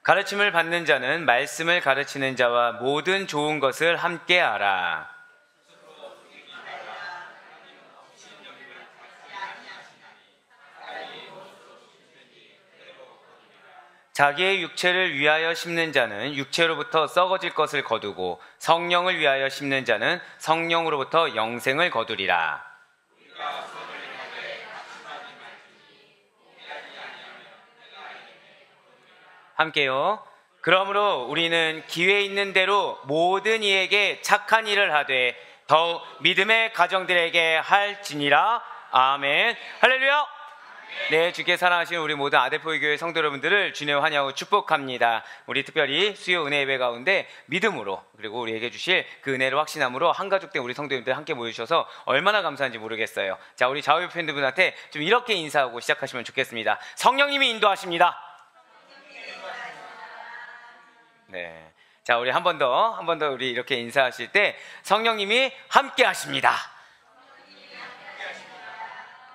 가르침을 받는 자는 말씀을 가르치는 자와 모든 좋은 것을 함께 알아. 자기의 육체를 위하여 심는 자는 육체로부터 썩어질 것을 거두고 성령을 위하여 심는 자는 성령으로부터 영생을 거두리라. 함께요. 그러므로 우리는 기회 있는 대로 모든 이에게 착한 일을 하되 더욱 믿음의 가정들에게 할지니라. 아멘. 할렐루야. 네, 주께 사랑하시는 우리 모든 아델포이 교회 성도 여러분들을 주님의 환영하고 축복합니다. 우리 특별히 수요 은혜 예배 가운데 믿음으로 그리고 우리에게 주실 그 은혜를 확신함으로 한가족 된 우리 성도님들 함께 모여주셔서 얼마나 감사한지 모르겠어요. 자, 우리 좌우 팬들분한테 좀 이렇게 인사하고 시작하시면 좋겠습니다. 성령님이 인도하십니다. 네, 자, 우리 한 번 더 우리 이렇게 인사하실 때 성령님이 함께 하십니다.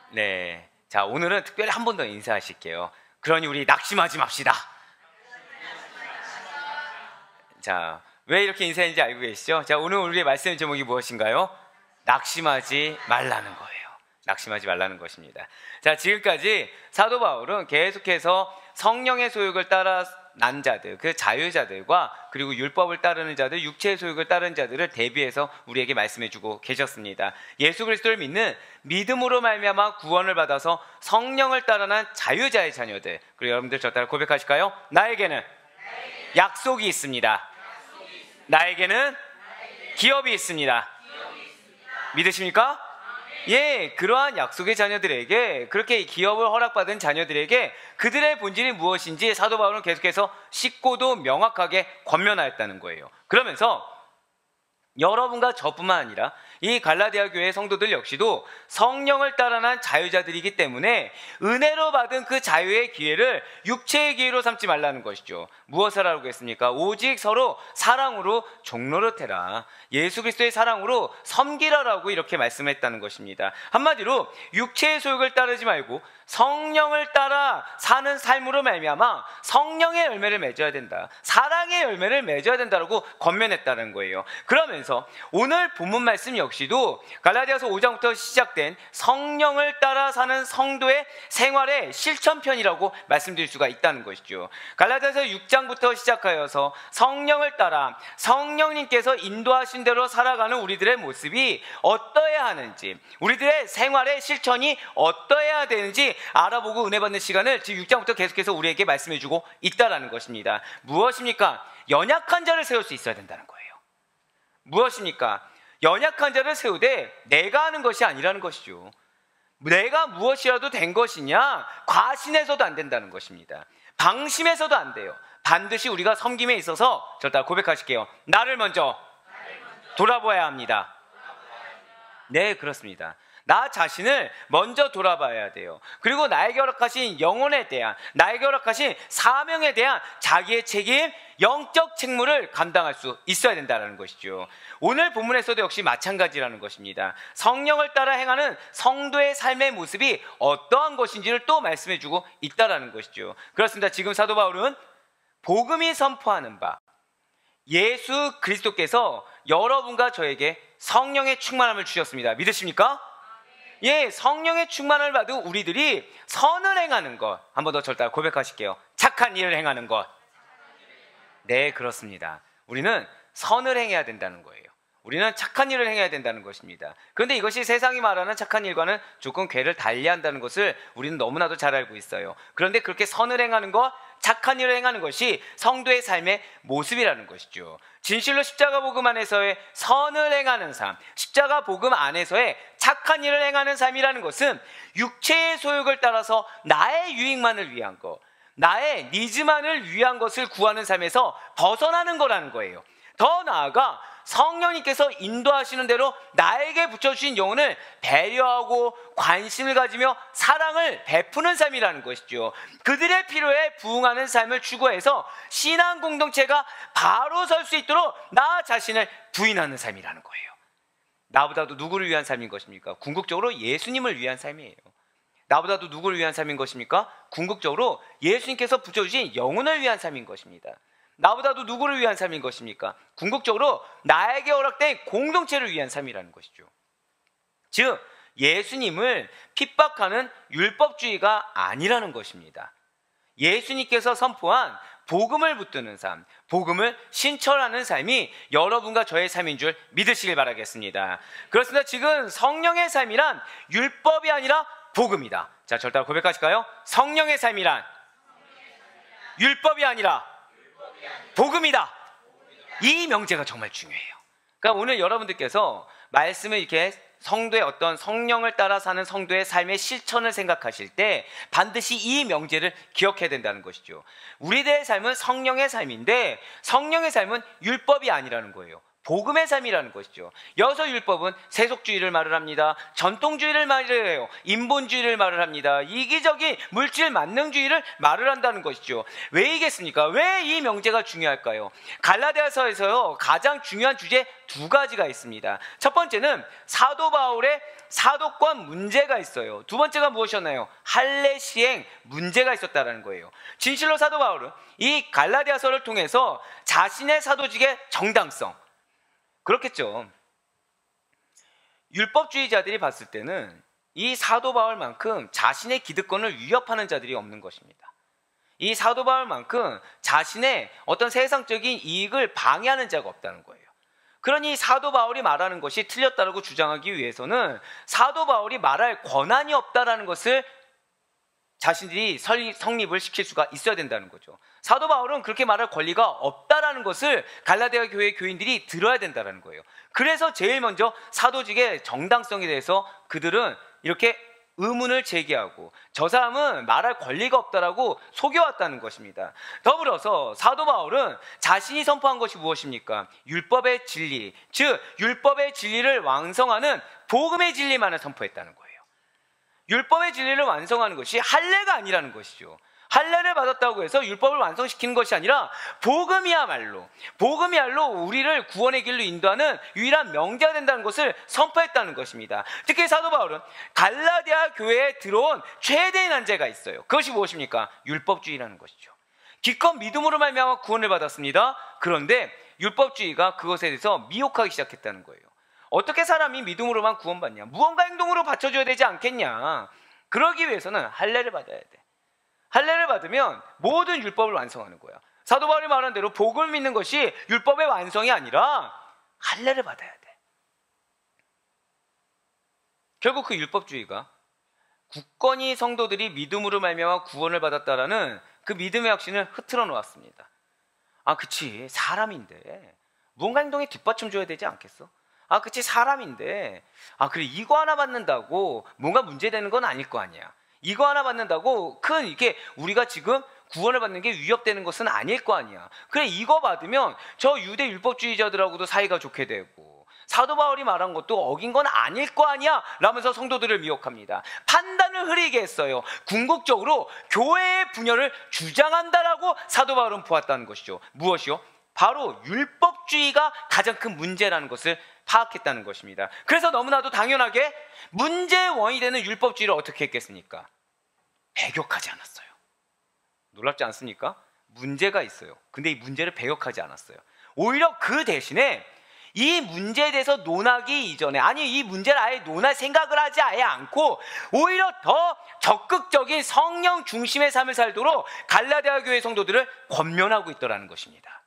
네, 자, 오늘은 특별히 한 번 더 인사하실게요. 그러니 우리 낙심하지 맙시다. 자, 왜 이렇게 인사했는지 알고 계시죠? 자, 오늘 우리의 말씀 제목이 무엇인가요? 낙심하지 말라는 거예요. 낙심하지 말라는 것입니다. 자, 지금까지 사도 바울은 계속해서 성령의 소욕을 따라 난 자들, 그 자유자들과 그리고 율법을 따르는 자들, 육체의 소욕을 따르는 자들을 대비해서 우리에게 말씀해주고 계셨습니다. 예수 그리스도를 믿는 믿음으로 말미암아 구원을 받아서 성령을 따라난 자유자의 자녀들, 그리고 여러분들 저 따라 고백하실까요? 나에게는 약속이 있습니다. 나에게는 기업이 있습니다. 믿으십니까? 예, 그러한 약속의 자녀들에게, 그렇게 기업을 허락받은 자녀들에게 그들의 본질이 무엇인지 사도 바울은 계속해서 쉽고도 명확하게 권면하였다는 거예요. 그러면서 여러분과 저뿐만 아니라 이 갈라디아 교회 성도들 역시도 성령을 따라난 자유자들이기 때문에 은혜로 받은 그 자유의 기회를 육체의 기회로 삼지 말라는 것이죠. 무엇을 하라고 했습니까? 오직 서로 사랑으로 종노릇해라. 예수 그리스도의 사랑으로 섬기라라고 이렇게 말씀했다는 것입니다. 한마디로 육체의 소욕을 따르지 말고 성령을 따라 사는 삶으로 말미암아 성령의 열매를 맺어야 된다. 사랑의 열매를 맺어야 된다라고 권면했다는 거예요. 그러면서 오늘 본문 말씀 역시도 갈라디아서 5장부터 시작된 성령을 따라 사는 성도의 생활의 실천편이라고 말씀드릴 수가 있다는 것이죠. 갈라디아서 6장부터 시작하여서 성령을 따라 성령님께서 인도하신 대로 살아가는 우리들의 모습이 어떠해야 하는지, 우리들의 생활의 실천이 어떠해야 되는지 알아보고 은혜 받는 시간을 지금 6장부터 계속해서 우리에게 말씀해주고 있다는 것입니다. 무엇입니까? 연약한 자를 세울 수 있어야 된다는 거예요. 무엇입니까? 연약한 자를 세우되 내가 하는 것이 아니라는 것이죠. 내가 무엇이라도 된 것이냐? 과신해서도 안 된다는 것입니다. 방심해서도 안 돼요. 반드시 우리가 섬김에 있어서 저 따라 고백하실게요. 나를 먼저 돌아봐야 합니다. 네, 그렇습니다. 나 자신을 먼저 돌아봐야 돼요. 그리고 나에게 허락하신 영혼에 대한, 나에게 허락하신 사명에 대한 자기의 책임, 영적 책무를 감당할 수 있어야 된다는 것이죠. 오늘 본문에서도 역시 마찬가지라는 것입니다. 성령을 따라 행하는 성도의 삶의 모습이 어떠한 것인지를 또 말씀해주고 있다는 것이죠. 그렇습니다. 지금 사도 바울은 복음이 선포하는 바, 예수 그리스도께서 여러분과 저에게 성령의 충만함을 주셨습니다. 믿으십니까? 예, 성령의 충만을 받은 우리들이 선을 행하는 것, 한 번 더 저를 따라 고백하실게요. 착한 일을 행하는 것. 네, 그렇습니다. 우리는 선을 행해야 된다는 거예요. 우리는 착한 일을 행해야 된다는 것입니다. 그런데 이것이 세상이 말하는 착한 일과는 조금 궤를 달리한다는 것을 우리는 너무나도 잘 알고 있어요. 그런데 그렇게 선을 행하는 것, 착한 일을 행하는 것이 성도의 삶의 모습이라는 것이죠. 진실로 십자가 복음 안에서의 선을 행하는 삶, 십자가 복음 안에서의 착한 일을 행하는 삶이라는 것은 육체의 소욕을 따라서 나의 유익만을 위한 것, 나의 니즈만을 위한 것을 구하는 삶에서 벗어나는 거라는 거예요. 더 나아가 성령님께서 인도하시는 대로 나에게 붙여주신 영혼을 배려하고 관심을 가지며 사랑을 베푸는 삶이라는 것이죠. 그들의 필요에 부응하는 삶을 추구해서 신앙 공동체가 바로 설 수 있도록 나 자신을 부인하는 삶이라는 거예요. 나보다도 누구를 위한 삶인 것입니까? 궁극적으로 예수님을 위한 삶이에요. 나보다도 누구를 위한 삶인 것입니까? 궁극적으로 예수님께서 붙여주신 영혼을 위한 삶인 것입니다. 나보다도 누구를 위한 삶인 것입니까? 궁극적으로 나에게 허락된 공동체를 위한 삶이라는 것이죠. 즉 예수님을 핍박하는 율법주의가 아니라는 것입니다. 예수님께서 선포한 복음을 붙드는 삶, 복음을 신철하는 삶이 여러분과 저의 삶인 줄 믿으시길 바라겠습니다. 그렇습니다. 지금 성령의 삶이란 율법이 아니라 복음이다. 자, 저를 따라 고백하실까요? 성령의 삶이란 율법이 아니라 복음이다. 이 명제가 정말 중요해요. 그러니까 오늘 여러분들께서 말씀을 이렇게 성도의 어떤 성령을 따라 사는 성도의 삶의 실천을 생각하실 때 반드시 이 명제를 기억해야 된다는 것이죠. 우리들의 삶은 성령의 삶인데 성령의 삶은 율법이 아니라는 거예요. 복음의 삶이라는 것이죠. 여기서 율법은 세속주의를 말을 합니다. 전통주의를 말을 해요. 인본주의를 말을 합니다. 이기적인 물질 만능주의를 말을 한다는 것이죠. 왜 이겠습니까? 왜 이 명제가 중요할까요? 갈라디아서에서요 가장 중요한 주제 두 가지가 있습니다. 첫 번째는 사도 바울의 사도권 문제가 있어요. 두 번째가 무엇이었나요? 할례 시행 문제가 있었다는 거예요. 진실로 사도 바울은 이 갈라디아서를 통해서 자신의 사도직의 정당성, 그렇겠죠. 율법주의자들이 봤을 때는 이 사도 바울만큼 자신의 기득권을 위협하는 자들이 없는 것입니다. 이 사도 바울만큼 자신의 어떤 세상적인 이익을 방해하는 자가 없다는 거예요. 그러니 사도 바울이 말하는 것이 틀렸다고 주장하기 위해서는 사도 바울이 말할 권한이 없다라는 것을 자신들이 성립을 시킬 수가 있어야 된다는 거죠. 사도 바울은 그렇게 말할 권리가 없다라는 것을 갈라디아 교회 교인들이 들어야 된다는 거예요. 그래서 제일 먼저 사도직의 정당성에 대해서 그들은 이렇게 의문을 제기하고 저 사람은 말할 권리가 없다라고 속여왔다는 것입니다. 더불어서 사도 바울은 자신이 선포한 것이 무엇입니까? 율법의 진리, 즉 율법의 진리를 완성하는 복음의 진리만을 선포했다는 거예요. 율법의 진리를 완성하는 것이 할례가 아니라는 것이죠. 할례를 받았다고 해서 율법을 완성시키는 것이 아니라 복음이야말로 우리를 구원의 길로 인도하는 유일한 명제가 된다는 것을 선포했다는 것입니다. 특히 사도 바울은 갈라디아 교회에 들어온 최대의 난제가 있어요. 그것이 무엇입니까? 율법주의라는 것이죠. 기껏 믿음으로 말미암아 구원을 받았습니다. 그런데 율법주의가 그것에 대해서 미혹하기 시작했다는 거예요. 어떻게 사람이 믿음으로만 구원받냐? 무언가 행동으로 받쳐줘야 되지 않겠냐? 그러기 위해서는 할례를 받아야 돼. 할례를 받으면 모든 율법을 완성하는 거야. 사도 바울이 말한 대로 복음을 믿는 것이 율법의 완성이 아니라 할례를 받아야 돼. 결국 그 율법주의가 굳건히 성도들이 믿음으로 말미암아 구원을 받았다라는 그 믿음의 확신을 흐트러 놓았습니다. 아, 그치, 사람인데 무언가 행동에 뒷받침 줘야 되지 않겠어? 아, 그치, 사람인데 그래, 이거 하나 받는다고 뭔가 문제되는 건 아닐 거 아니야. 이거 하나 받는다고 큰 이게 우리가 지금 구원을 받는 게 위협되는 것은 아닐 거 아니야. 그래, 이거 받으면 저 유대 율법주의자들하고도 사이가 좋게 되고 사도 바울이 말한 것도 어긴 건 아닐 거 아니야 라면서 성도들을 미혹합니다. 판단을 흐리게 했어요. 궁극적으로 교회의 분열을 주장한다라고 사도 바울은 보았다는 것이죠. 무엇이요? 바로 율법주의가 가장 큰 문제라는 것을 파악했다는 것입니다. 그래서 너무나도 당연하게 문제의 원인이 되는 율법주의를 어떻게 했겠습니까? 배격하지 않았어요. 놀랍지 않습니까? 문제가 있어요. 근데 이 문제를 배격하지 않았어요. 오히려 그 대신에 이 문제에 대해서 논하기 이전에, 아니 이 문제를 아예 논할 생각을 하지 아예 않고 오히려 더 적극적인 성령 중심의 삶을 살도록 갈라디아 교회 성도들을 권면하고 있더라는 것입니다.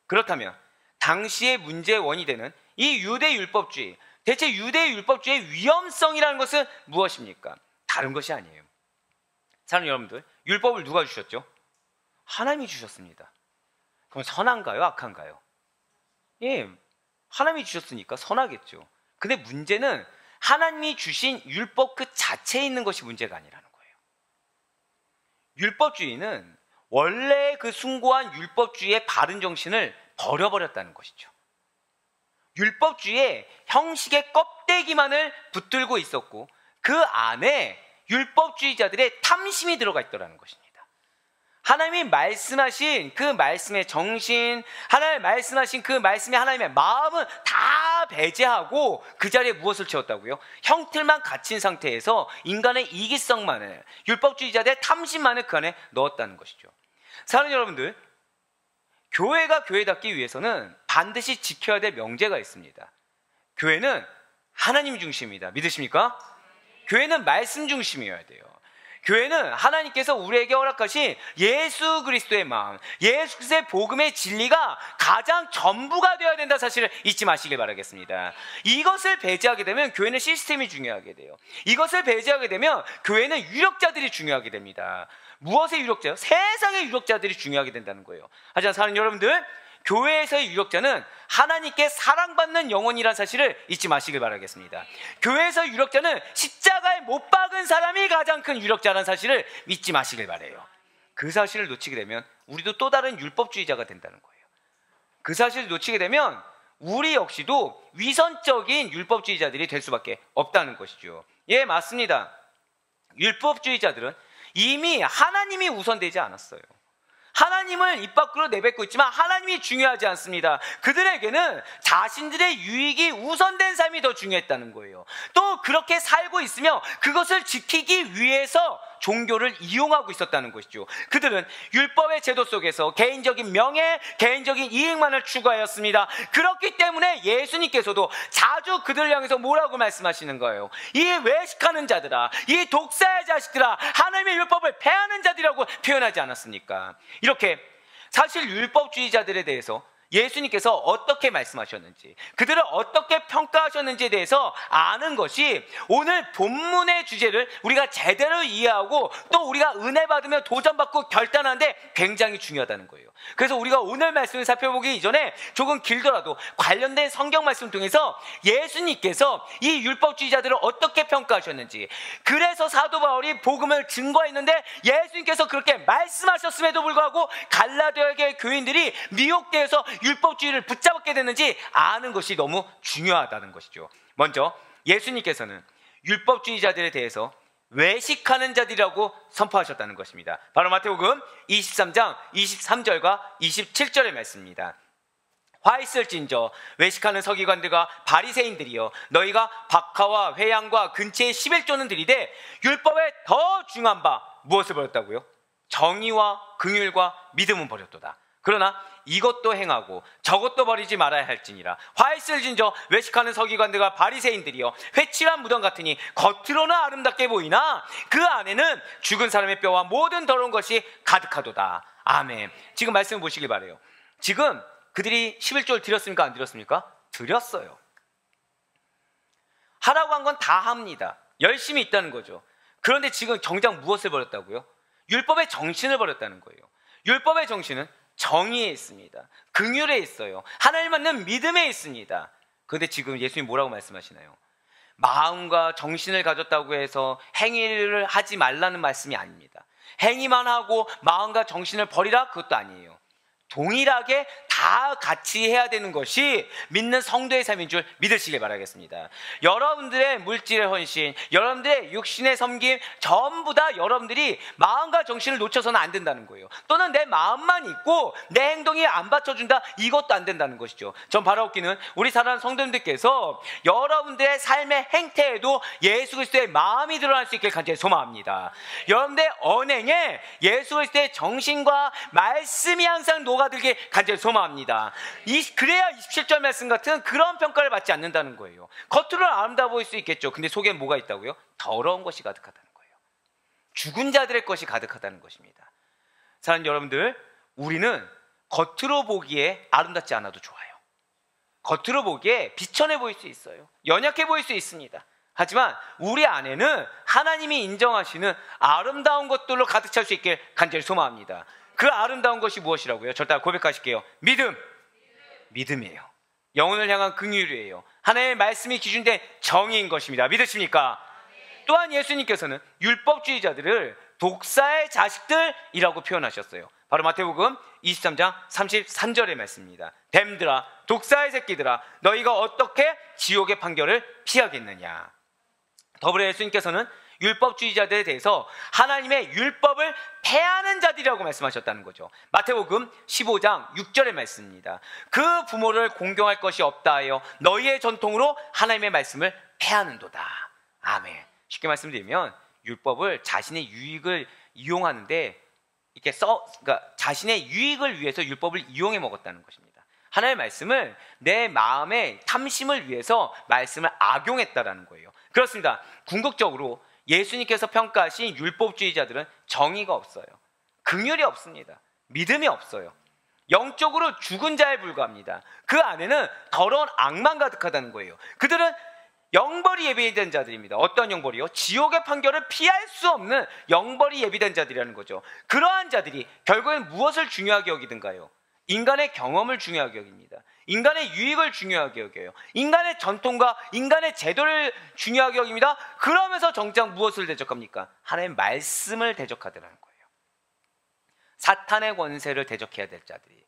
그렇다면 당시의 문제의 원인이 되는 이 유대 율법주의, 대체 유대 율법주의의 위험성이라는 것은 무엇입니까? 다른 것이 아니에요. 사랑하는 여러분들, 율법을 누가 주셨죠? 하나님이 주셨습니다. 그럼 선한가요? 악한가요? 예, 하나님이 주셨으니까 선하겠죠. 근데 문제는 하나님이 주신 율법 그 자체에 있는 것이 문제가 아니라는 거예요. 율법주의는 원래 그 숭고한 율법주의의 바른 정신을 버려버렸다는 것이죠. 율법주의의 형식의 껍데기만을 붙들고 있었고 그 안에 율법주의자들의 탐심이 들어가 있더라는 것입니다. 하나님이 말씀하신 그 말씀의 정신, 하나님이 말씀하신 그 말씀의 하나님의 마음은 다 배제하고 그 자리에 무엇을 채웠다고요? 형틀만 갖춘 상태에서 인간의 이기성만을, 율법주의자들의 탐심만을 그 안에 넣었다는 것이죠. 사랑하는 여러분들, 교회가 교회답기 위해서는 반드시 지켜야 될 명제가 있습니다. 교회는 하나님 중심입니다. 믿으십니까? 교회는 말씀 중심이어야 돼요. 교회는 하나님께서 우리에게 허락하신 예수 그리스도의 마음, 예수 그리스도의 복음의 진리가 가장 전부가 되어야 된다 사실을 잊지 마시길 바라겠습니다. 이것을 배제하게 되면 교회는 시스템이 중요하게 돼요. 이것을 배제하게 되면 교회는 유력자들이 중요하게 됩니다. 무엇의 유력자요? 세상의 유력자들이 중요하게 된다는 거예요. 하지만 사랑하는 여러분들, 교회에서의 유력자는 하나님께 사랑받는 영혼이라는 사실을 잊지 마시길 바라겠습니다. 교회에서 유력자는 십자가에 못 박은 사람이 가장 큰 유력자라는 사실을 잊지 마시길 바라요. 그 사실을 놓치게 되면 우리도 또 다른 율법주의자가 된다는 거예요. 그 사실을 놓치게 되면 우리 역시도 위선적인 율법주의자들이 될 수밖에 없다는 것이죠. 예, 맞습니다. 율법주의자들은 이미 하나님이 우선되지 않았어요. 하나님을 입 밖으로 내뱉고 있지만 하나님이 중요하지 않습니다. 그들에게는 자신들의 유익이 우선된 삶이 더 중요했다는 거예요. 또 그렇게 살고 있으며 그것을 지키기 위해서 종교를 이용하고 있었다는 것이죠. 그들은 율법의 제도 속에서 개인적인 명예, 개인적인 이익만을 추구하였습니다. 그렇기 때문에 예수님께서도 자주 그들을 향해서 뭐라고 말씀하시는 거예요? 이 외식하는 자들아, 이 독사의 자식들아, 하나님의 율법을 폐하는 자들이라고 표현하지 않았습니까? 이렇게 사실 율법주의자들에 대해서 예수님께서 어떻게 말씀하셨는지, 그들을 어떻게 평가하셨는지에 대해서 아는 것이 오늘 본문의 주제를 우리가 제대로 이해하고 또 우리가 은혜 받으며 도전받고 결단하는데 굉장히 중요하다는 거예요. 그래서 우리가 오늘 말씀을 살펴보기 이전에 조금 길더라도 관련된 성경 말씀을 통해서 예수님께서 이 율법주의자들을 어떻게 평가하셨는지, 그래서 사도 바울이 복음을 증거했는데 예수님께서 그렇게 말씀하셨음에도 불구하고 갈라디아의 교인들이 미혹되어서 율법주의를 붙잡게 됐는지 아는 것이 너무 중요하다는 것이죠. 먼저 예수님께서는 율법주의자들에 대해서 외식하는 자들이라고 선포하셨다는 것입니다. 바로 마태복음 23장 23절과 27절의 말씀입니다. 화 있을진저 외식하는 서기관들과 바리새인들이여, 너희가 박하와 회양과 근처의 11조는 들이되 율법에 더 중한 바 무엇을 버렸다고요? 정의와 긍휼과 믿음은 버렸도다. 그러나 이것도 행하고 저것도 버리지 말아야 할지니라. 화 있을진저 외식하는 서기관들과 바리새인들이여, 회칠한 무덤 같으니 겉으로는 아름답게 보이나 그 안에는 죽은 사람의 뼈와 모든 더러운 것이 가득하도다. 아멘. 지금 말씀 보시길 바라요. 지금 그들이 11조를 드렸습니까? 안 드렸습니까? 드렸어요. 하라고 한 건 다 합니다. 열심히 있다는 거죠. 그런데 지금 정작 무엇을 버렸다고요? 율법의 정신을 버렸다는 거예요. 율법의 정신은 정의에 있습니다. 긍휼에 있어요. 하나님 만난 믿음에 있습니다. 그런데 지금 예수님 뭐라고 말씀하시나요? 마음과 정신을 가졌다고 해서 행위를 하지 말라는 말씀이 아닙니다. 행위만 하고 마음과 정신을 버리라, 그것도 아니에요. 동일하게 다 같이 해야 되는 것이 믿는 성도의 삶인 줄 믿으시길 바라겠습니다. 여러분들의 물질의 헌신, 여러분들의 육신의 섬김, 전부 다 여러분들이 마음과 정신을 놓쳐서는 안 된다는 거예요. 또는 내 마음만 있고 내 행동이 안 받쳐준다, 이것도 안 된다는 것이죠. 전 바라옵기는 우리 사랑하는 성도님들께서 여러분들의 삶의 행태에도 예수 그리스도의 마음이 드러날 수 있길 간절히 소망합니다. 여러분들의 언행에 예수 그리스도의 정신과 말씀이 항상 녹아들길 간절히 소망합니다. 그래야 27절 말씀 같은 그런 평가를 받지 않는다는 거예요. 겉으로는 아름다워 보일 수 있겠죠. 근데 속에 뭐가 있다고요? 더러운 것이 가득하다는 거예요. 죽은 자들의 것이 가득하다는 것입니다. 사랑하는 여러분들, 우리는 겉으로 보기에 아름답지 않아도 좋아요. 겉으로 보기에 비천해 보일 수 있어요. 연약해 보일 수 있습니다. 하지만 우리 안에는 하나님이 인정하시는 아름다운 것들로 가득 찰 수 있길 간절히 소망합니다. 그 아름다운 것이 무엇이라고요? 절대 고백하실게요. 믿음이에요. 영혼을 향한 긍휼이에요. 하나님의 말씀이 기준된 정의인 것입니다. 믿으십니까? 또한 예수님께서는 율법주의자들을 독사의 자식들이라고 표현하셨어요. 바로 마태복음 23장 33절의 말씀입니다. 뱀들아, 독사의 새끼들아, 너희가 어떻게 지옥의 판결을 피하겠느냐. 더불어 예수님께서는 율법주의자들에 대해서 하나님의 율법을 폐하는 자들이라고 말씀하셨다는 거죠. 마태복음 15장 6절의 말씀입니다. 그 부모를 공경할 것이 없다 하여 너희의 전통으로 하나님의 말씀을 폐하는도다. 아멘. 쉽게 말씀드리면 율법을 자신의 유익을 이용하는데 이렇게 그러니까 자신의 유익을 위해서 율법을 이용해 먹었다는 것입니다. 하나님의 말씀을 내 마음의 탐심을 위해서 말씀을 악용했다라는 거예요. 그렇습니다. 궁극적으로 예수님께서 평가하신 율법주의자들은 정의가 없어요. 긍휼이 없습니다. 믿음이 없어요. 영적으로 죽은 자에 불과합니다. 그 안에는 더러운 악만 가득하다는 거예요. 그들은 영벌이 예비된 자들입니다. 어떤 영벌이요? 지옥의 판결을 피할 수 없는 영벌이 예비된 자들이라는 거죠. 그러한 자들이 결국엔 무엇을 중요하게 여기든가요? 인간의 경험을 중요하게 여깁니다. 인간의 유익을 중요하게 여겨요. 인간의 전통과 인간의 제도를 중요하게 여깁니다. 그러면서 정작 무엇을 대적합니까? 하나님의 말씀을 대적하더라는 거예요. 사탄의 권세를 대적해야 될 자들이,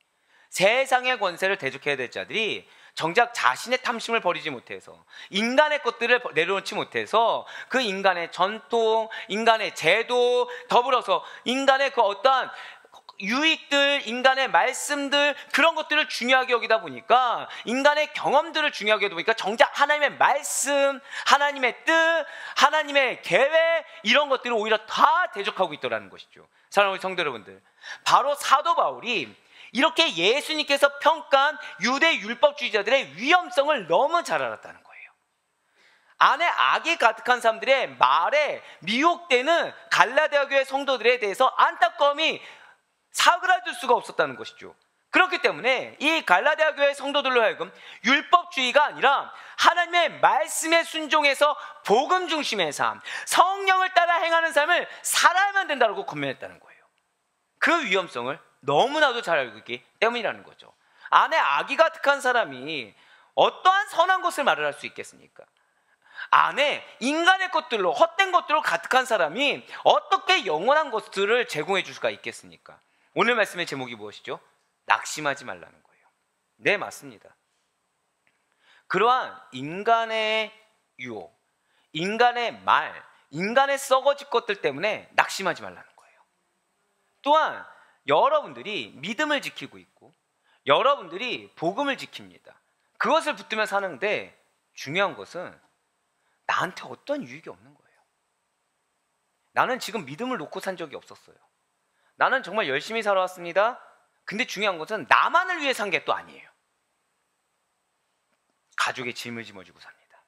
세상의 권세를 대적해야 될 자들이 정작 자신의 탐심을 버리지 못해서, 인간의 것들을 내려놓지 못해서 그 인간의 전통, 인간의 제도, 더불어서 인간의 그 어떠한 유익들, 인간의 말씀들, 그런 것들을 중요하게 여기다 보니까, 인간의 경험들을 중요하게 여기다 보니까 정작 하나님의 말씀, 하나님의 뜻, 하나님의 계획, 이런 것들을 오히려 다 대적하고 있더라는 것이죠. 사랑하는 성도 여러분들, 바로 사도 바울이 이렇게 예수님께서 평가한 유대 율법주의자들의 위험성을 너무 잘 알았다는 거예요. 안에 악이 가득한 사람들의 말에 미혹되는 갈라디아 교회 성도들에 대해서 안타까움이 사그라들 수가 없었다는 것이죠. 그렇기 때문에 이 갈라디아 교회 성도들로 하여금 율법주의가 아니라 하나님의 말씀에 순종해서 복음 중심의 삶, 성령을 따라 행하는 삶을 살아야만 된다고 권면했다는 거예요. 그 위험성을 너무나도 잘 알고 있기 때문이라는 거죠. 안에 악이 가득한 사람이 어떠한 선한 것을 말을 할 수 있겠습니까? 안에 인간의 것들로, 헛된 것들로 가득한 사람이 어떻게 영원한 것들을 제공해 줄 수가 있겠습니까? 오늘 말씀의 제목이 무엇이죠? 낙심하지 말라는 거예요. 네, 맞습니다. 그러한 인간의 유혹, 인간의 말, 인간의 썩어질 것들 때문에 낙심하지 말라는 거예요. 또한 여러분들이 믿음을 지키고 있고 여러분들이 복음을 지킵니다. 그것을 붙들며 사는데 중요한 것은 나한테 어떤 유익이 없는 거예요. 나는 지금 믿음을 놓고 산 적이 없었어요. 나는 정말 열심히 살아왔습니다. 근데 중요한 것은 나만을 위해 산 게 또 아니에요. 가족의 짐을 짊어지고 삽니다.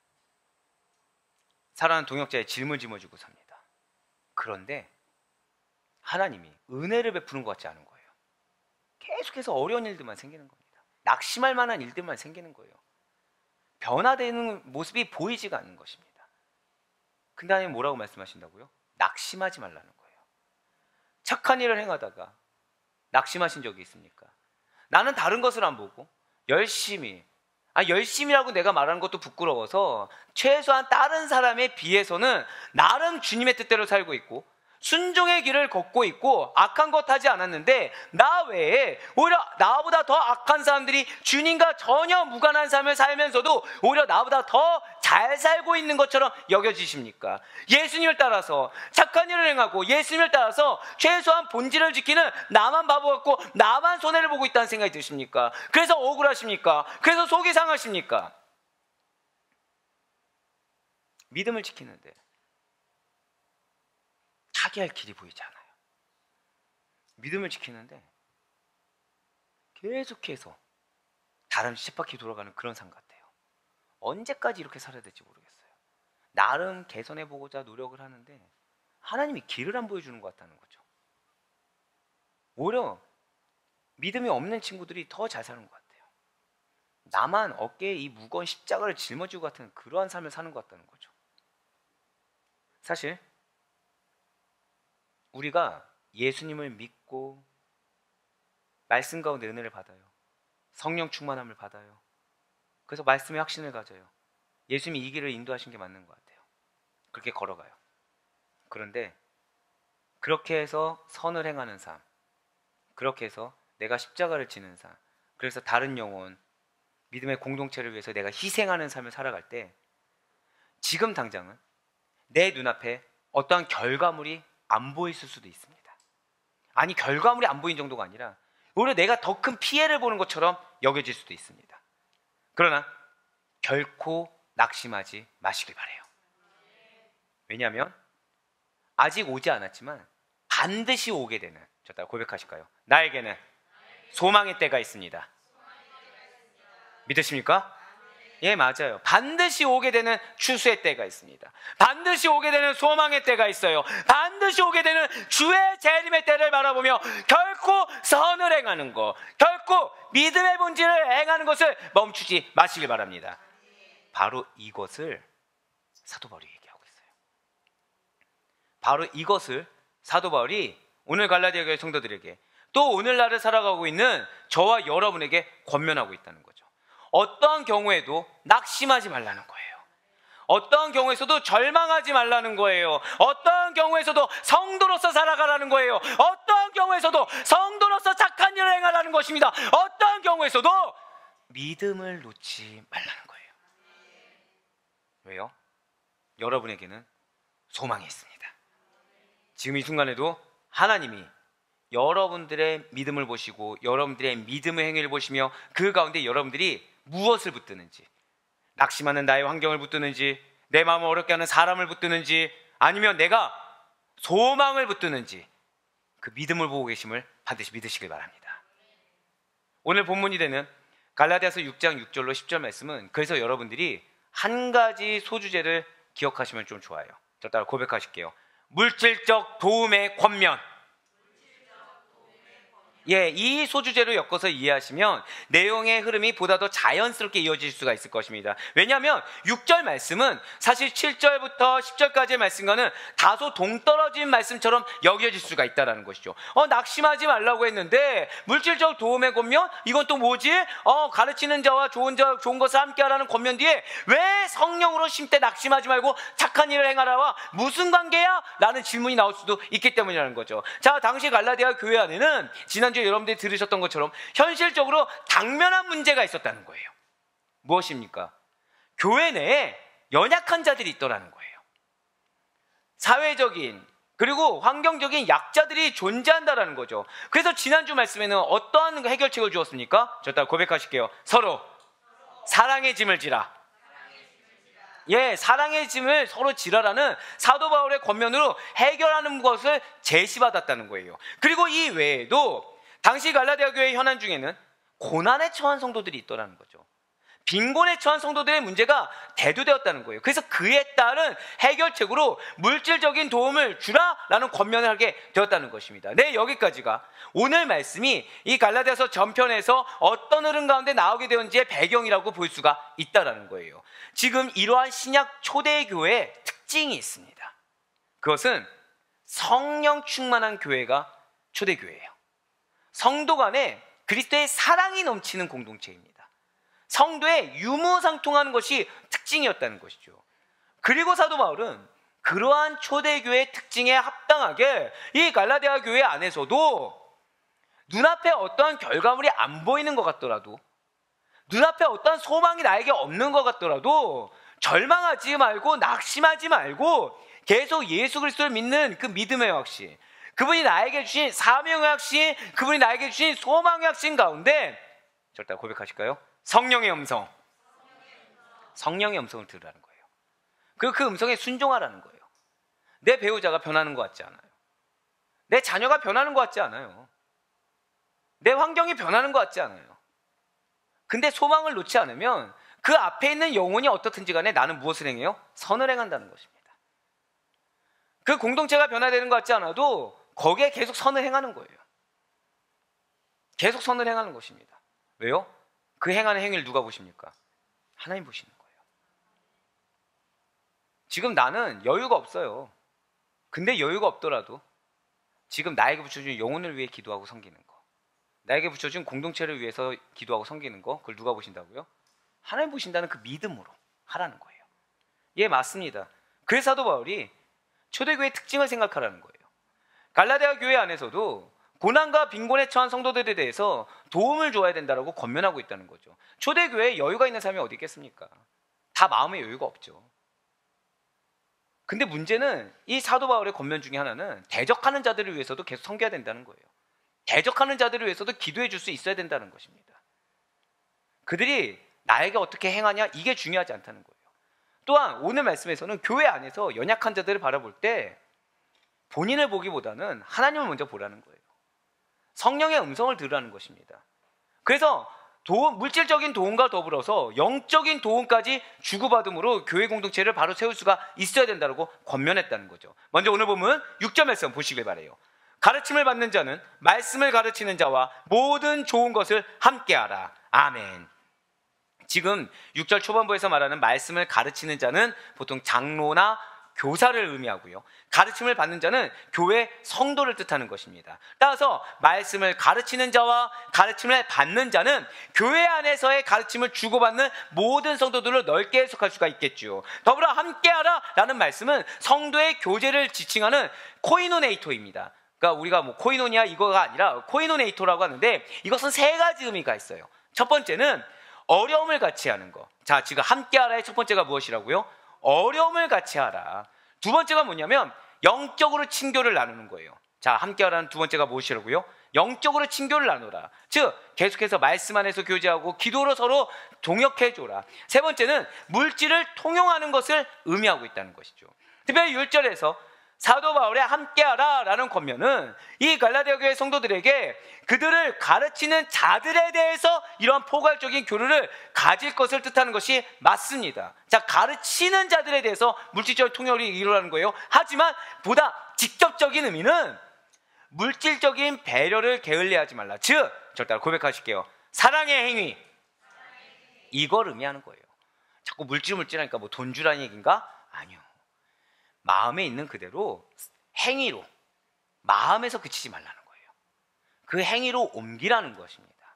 사랑하는 동역자의 짐을 짊어지고 삽니다. 그런데 하나님이 은혜를 베푸는 것 같지 않은 거예요. 계속해서 어려운 일들만 생기는 겁니다. 낙심할 만한 일들만 생기는 거예요. 변화되는 모습이 보이지가 않는 것입니다. 근데 하나님 뭐라고 말씀하신다고요? 낙심하지 말라는 거예요. 착한 일을 행하다가 낙심하신 적이 있습니까? 나는 다른 것을 안 보고 열심이라고 내가 말하는 것도 부끄러워서 최소한 다른 사람에 비해서는 나름 주님의 뜻대로 살고 있고 순종의 길을 걷고 있고 악한 것 하지 않았는데, 나 외에 오히려 나보다 더 악한 사람들이 주님과 전혀 무관한 삶을 살면서도 오히려 나보다 더 잘 살고 있는 것처럼 여겨지십니까? 예수님을 따라서 착한 일을 행하고 예수님을 따라서 최소한 본질을 지키는 나만 바보 같고 나만 손해를 보고 있다는 생각이 드십니까? 그래서 억울하십니까? 그래서 속이 상하십니까? 믿음을 지키는데 타개할 길이 보이지 않아요. 믿음을 지키는데 계속해서 다른 쳇바퀴 돌아가는 그런 삶 같아요. 언제까지 이렇게 살아야 될지 모르겠어요. 나름 개선해보고자 노력을 하는데 하나님이 길을 안 보여주는 것 같다는 거죠. 오히려 믿음이 없는 친구들이 더 잘 사는 것 같아요. 나만 어깨에 이 무거운 십자가를 짊어지고 같은 그러한 삶을 사는 것 같다는 거죠. 사실 우리가 예수님을 믿고 말씀 가운데 은혜를 받아요. 성령 충만함을 받아요. 그래서 말씀에 확신을 가져요. 예수님이 이 길을 인도하신 게 맞는 것 같아요. 그렇게 걸어가요. 그런데 그렇게 해서 선을 행하는 삶, 그렇게 해서 내가 십자가를 지는 삶, 그래서 다른 영혼, 믿음의 공동체를 위해서 내가 희생하는 삶을 살아갈 때 지금 당장은 내 눈앞에 어떠한 결과물이 안 보였을 수도 있습니다. 아니, 결과물이 안 보인 정도가 아니라 오히려 내가 더 큰 피해를 보는 것처럼 여겨질 수도 있습니다. 그러나 결코 낙심하지 마시길 바라요. 왜냐하면 아직 오지 않았지만 반드시 오게 되는, 저 따라 고백하실까요? 나에게는 소망의 때가 있습니다. 믿으십니까? 예, 맞아요. 반드시 오게 되는 추수의 때가 있습니다. 반드시 오게 되는 소망의 때가 있어요. 반드시 오게 되는 주의 재림의 때를 바라보며 결코 선을 행하는 것, 결코 믿음의 본질을 행하는 것을 멈추지 마시길 바랍니다. 바로 이것을 사도 바울이 얘기하고 있어요. 바로 이것을 사도 바울이 오늘 갈라디아 교회 성도들에게, 또 오늘날을 살아가고 있는 저와 여러분에게 권면하고 있다는 거죠. 어떠한 경우에도 낙심하지 말라는 거예요. 어떠한 경우에서도 절망하지 말라는 거예요. 어떠한 경우에서도 성도로서 살아가라는 거예요. 어떠한 경우에서도 성도로서 착한 일을 행하라는 것입니다. 어떠한 경우에서도 믿음을 놓지 말라는 거예요. 왜요? 여러분에게는 소망이 있습니다. 지금 이 순간에도 하나님이 여러분들의 믿음을 보시고 여러분들의 믿음의 행위를 보시며 그 가운데 여러분들이 무엇을 붙드는지, 낙심하는 나의 환경을 붙드는지, 내 마음을 어렵게 하는 사람을 붙드는지, 아니면 내가 소망을 붙드는지, 그 믿음을 보고 계심을 반드시 믿으시길 바랍니다. 오늘 본문이 되는 갈라디아서 6장 6절로 10절 말씀은, 그래서 여러분들이 한 가지 소주제를 기억하시면 좀 좋아요. 저 따라 고백하실게요. 물질적 도움의 권면. 예, 이 소주제로 엮어서 이해하시면 내용의 흐름이 보다 더 자연스럽게 이어질 수가 있을 것입니다. 왜냐하면 6절 말씀은 사실 7절부터 10절까지의 말씀과는 다소 동떨어진 말씀처럼 여겨질 수가 있다는 것이죠. 낙심하지 말라고 했는데 물질적 도움의 권면? 이건 또 뭐지? 가르치는 자와 좋은 것을 함께 하라는 권면 뒤에 왜 성령으로 심때 낙심하지 말고 착한 일을 행하라와 무슨 관계야? 라는 질문이 나올 수도 있기 때문이라는 거죠. 자, 당시 갈라디아 교회 안에는 지난주에 여러분들이 들으셨던 것처럼 현실적으로 당면한 문제가 있었다는 거예요. 무엇입니까? 교회 내에 연약한 자들이 있더라는 거예요. 사회적인 그리고 환경적인 약자들이 존재한다라는 거죠. 그래서 지난주 말씀에는 어떠한 해결책을 주었습니까? 저 따라 고백하실게요. 서로 사랑의 짐을 지라. 예, 사랑의 짐을 서로 지라라는 사도 바울의 권면으로 해결하는 것을 제시받았다는 거예요. 그리고 이 외에도 당시 갈라디아 교회 현안 중에는 고난에 처한 성도들이 있더라는 거죠. 빈곤에 처한 성도들의 문제가 대두되었다는 거예요. 그래서 그에 따른 해결책으로 물질적인 도움을 주라라는 권면을 하게 되었다는 것입니다. 네, 여기까지가 오늘 말씀이 이 갈라디아서 전편에서 어떤 흐름 가운데 나오게 되었는지의 배경이라고 볼 수가 있다는 거예요. 지금 이러한 신약 초대교회의 특징이 있습니다. 그것은 성령 충만한 교회가 초대교회예요. 성도 간에 그리스도의 사랑이 넘치는 공동체입니다. 성도의 유무상통하는 것이 특징이었다는 것이죠. 그리고 사도 바울은 그러한 초대교회의 특징에 합당하게 이 갈라디아 교회 안에서도 눈앞에 어떠한 결과물이 안 보이는 것 같더라도, 눈앞에 어떠한 소망이 나에게 없는 것 같더라도 절망하지 말고 낙심하지 말고 계속 예수 그리스도를 믿는 그 믿음의 확신, 그분이 나에게 주신 사명의 확신, 그분이 나에게 주신 소망의 확신 가운데 절대 고백하실까요? 성령의 음성. 성령의 음성을 들으라는 거예요. 그리고 그 음성에 순종하라는 거예요. 내 배우자가 변하는 것 같지 않아요. 내 자녀가 변하는 것 같지 않아요. 내 환경이 변하는 것 같지 않아요. 근데 소망을 놓지 않으면 그 앞에 있는 영혼이 어떻든지 간에 나는 무엇을 행해요? 선을 행한다는 것입니다. 그 공동체가 변화되는 것 같지 않아도 거기에 계속 선을 행하는 거예요. 계속 선을 행하는 것입니다. 왜요? 그 행하는 행위를 누가 보십니까? 하나님 보시는 거예요. 지금 나는 여유가 없어요. 근데 여유가 없더라도 지금 나에게 붙여준 영혼을 위해 기도하고 섬기는 거, 나에게 붙여준 공동체를 위해서 기도하고 섬기는 거, 그걸 누가 보신다고요? 하나님 보신다는 그 믿음으로 하라는 거예요. 예, 맞습니다. 그래서 사도 바울이 초대교회의 특징을 생각하라는 거예요. 갈라디아 교회 안에서도 고난과 빈곤에 처한 성도들에 대해서 도움을 줘야 된다고 권면하고 있다는 거죠. 초대교회에 여유가 있는 사람이 어디 있겠습니까? 다 마음의 여유가 없죠. 근데 문제는 이 사도 바울의 권면 중에 하나는 대적하는 자들을 위해서도 계속 섬겨야 된다는 거예요. 대적하는 자들을 위해서도 기도해 줄 수 있어야 된다는 것입니다. 그들이 나에게 어떻게 행하냐, 이게 중요하지 않다는 거예요. 또한 오늘 말씀에서는 교회 안에서 연약한 자들을 바라볼 때 본인을 보기보다는 하나님을 먼저 보라는 거예요. 성령의 음성을 들으라는 것입니다. 그래서 물질적인 도움과 더불어서 영적인 도움까지 주고받음으로 교회 공동체를 바로 세울 수가 있어야 된다고 권면했다는 거죠. 먼저 오늘 보면 6절 말씀 보시길 바라요. 가르침을 받는 자는 말씀을 가르치는 자와 모든 좋은 것을 함께하라. 아멘. 지금 6절 초반부에서 말하는 말씀을 가르치는 자는 보통 장로나 교사를 의미하고요. 가르침을 받는 자는 교회 성도를 뜻하는 것입니다. 따라서 말씀을 가르치는 자와 가르침을 받는 자는 교회 안에서의 가르침을 주고받는 모든 성도들을 넓게 해석할 수가 있겠죠. 더불어 함께하라 라는 말씀은 성도의 교제를 지칭하는 코이노네이토입니다. 그러니까 우리가 뭐 코이노니아 이거가 아니라 코이노네이토라고 하는데, 이것은 세 가지 의미가 있어요. 첫 번째는 어려움을 같이 하는 거. 자, 지금 함께하라의 첫 번째가 무엇이라고요? 어려움을 같이 하라. 두 번째가 뭐냐면 영적으로 친교를 나누는 거예요. 자, 함께하라는 두 번째가 무엇이라고요? 영적으로 친교를 나누라. 즉 계속해서 말씀 안에서 교제하고 기도로 서로 동역해줘라. 세 번째는 물질을 통용하는 것을 의미하고 있다는 것이죠. 특별히 6절에서 사도 바울의 함께하라 라는 권면은 이 갈라디아 교회 성도들에게 그들을 가르치는 자들에 대해서 이러한 포괄적인 교류를 가질 것을 뜻하는 것이 맞습니다. 자, 가르치는 자들에 대해서 물질적 통역이 일어나는 거예요. 하지만 보다 직접적인 의미는 물질적인 배려를 게을리하지 말라. 즉, 저 따라 고백하실게요. 사랑의 행위. 이걸 의미하는 거예요. 자꾸 물질 하니까 뭐 돈 주라는 얘기인가? 아니요. 마음에 있는 그대로 행위로, 마음에서 그치지 말라는 거예요. 그 행위로 옮기라는 것입니다.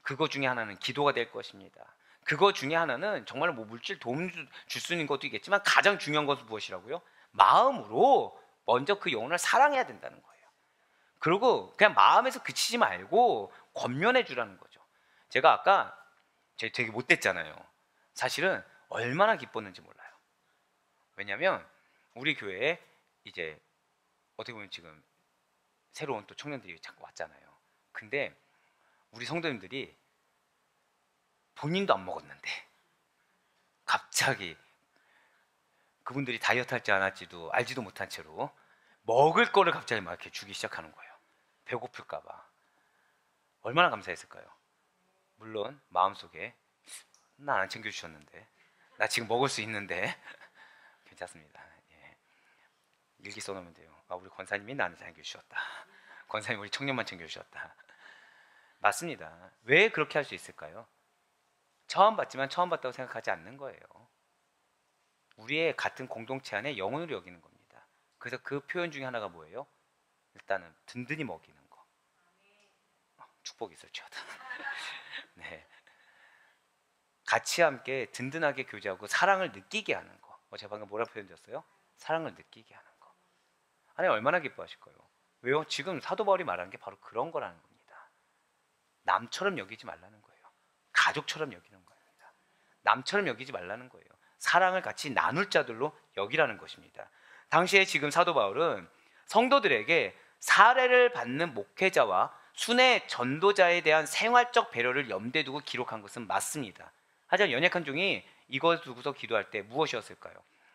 그거 중에 하나는 기도가 될 것입니다. 그거 중에 하나는 정말 뭐 물질 도움 줄 수 있는 것도 있겠지만 가장 중요한 것은 무엇이라고요? 마음으로 먼저 그 영혼을 사랑해야 된다는 거예요. 그리고 그냥 마음에서 그치지 말고 권면해 주라는 거죠. 제가 아까 되게 못됐잖아요. 사실은 얼마나 기뻤는지 몰라요. 왜냐하면 우리 교회에 이제 어떻게 보면 지금 새로운 또 청년들이 자꾸 왔잖아요. 근데 우리 성도님들이 본인도 안 먹었는데 갑자기 그분들이 다이어트 할지 안 할지도 알지도 못한 채로 먹을 거를 갑자기 막 이렇게 주기 시작하는 거예요. 배고플까 봐. 얼마나 감사했을까요? 물론 마음속에 나 안 챙겨주셨는데, 나 지금 먹을 수 있는데 괜찮습니다. 일기 써놓으면 돼요. 아, 우리 권사님이 나는 챙겨주셨다. 권사님 우리 청년만 챙겨주셨다. 맞습니다. 왜 그렇게 할 수 있을까요? 처음 봤지만 처음 봤다고 생각하지 않는 거예요. 우리의 같은 공동체 안에 영혼으로 여기는 겁니다. 그래서 그 표현 중에 하나가 뭐예요? 일단은 든든히 먹이는 거. 축복이 있을지어다. 네. 같이 함께 든든하게 교제하고 사랑을 느끼게 하는 거. 제가 방금 뭐라 표현드렸어요? 사랑을 느끼게 하는 거. 하나님 얼마나 기뻐하실 거예요? 왜요? 지금 사도 바울이 말하는 게 바로 그런 거라는 겁니다. 남처럼 여기지 말라는 거예요. 가족처럼 여기는 겁니다. 남처럼 여기지 말라는 거예요. 사랑을 같이 나눌 자들로 여기라는 것입니다. 당시에 지금 사도 바울은 성도들에게 사례를 받는 목회자와 순회 전도자에 대한 생활적 배려를 염두에 두고 기록한 것은 맞습니다. 하지만 연약한 종이 이걸 두고서 기도할 때 무엇이었을까요?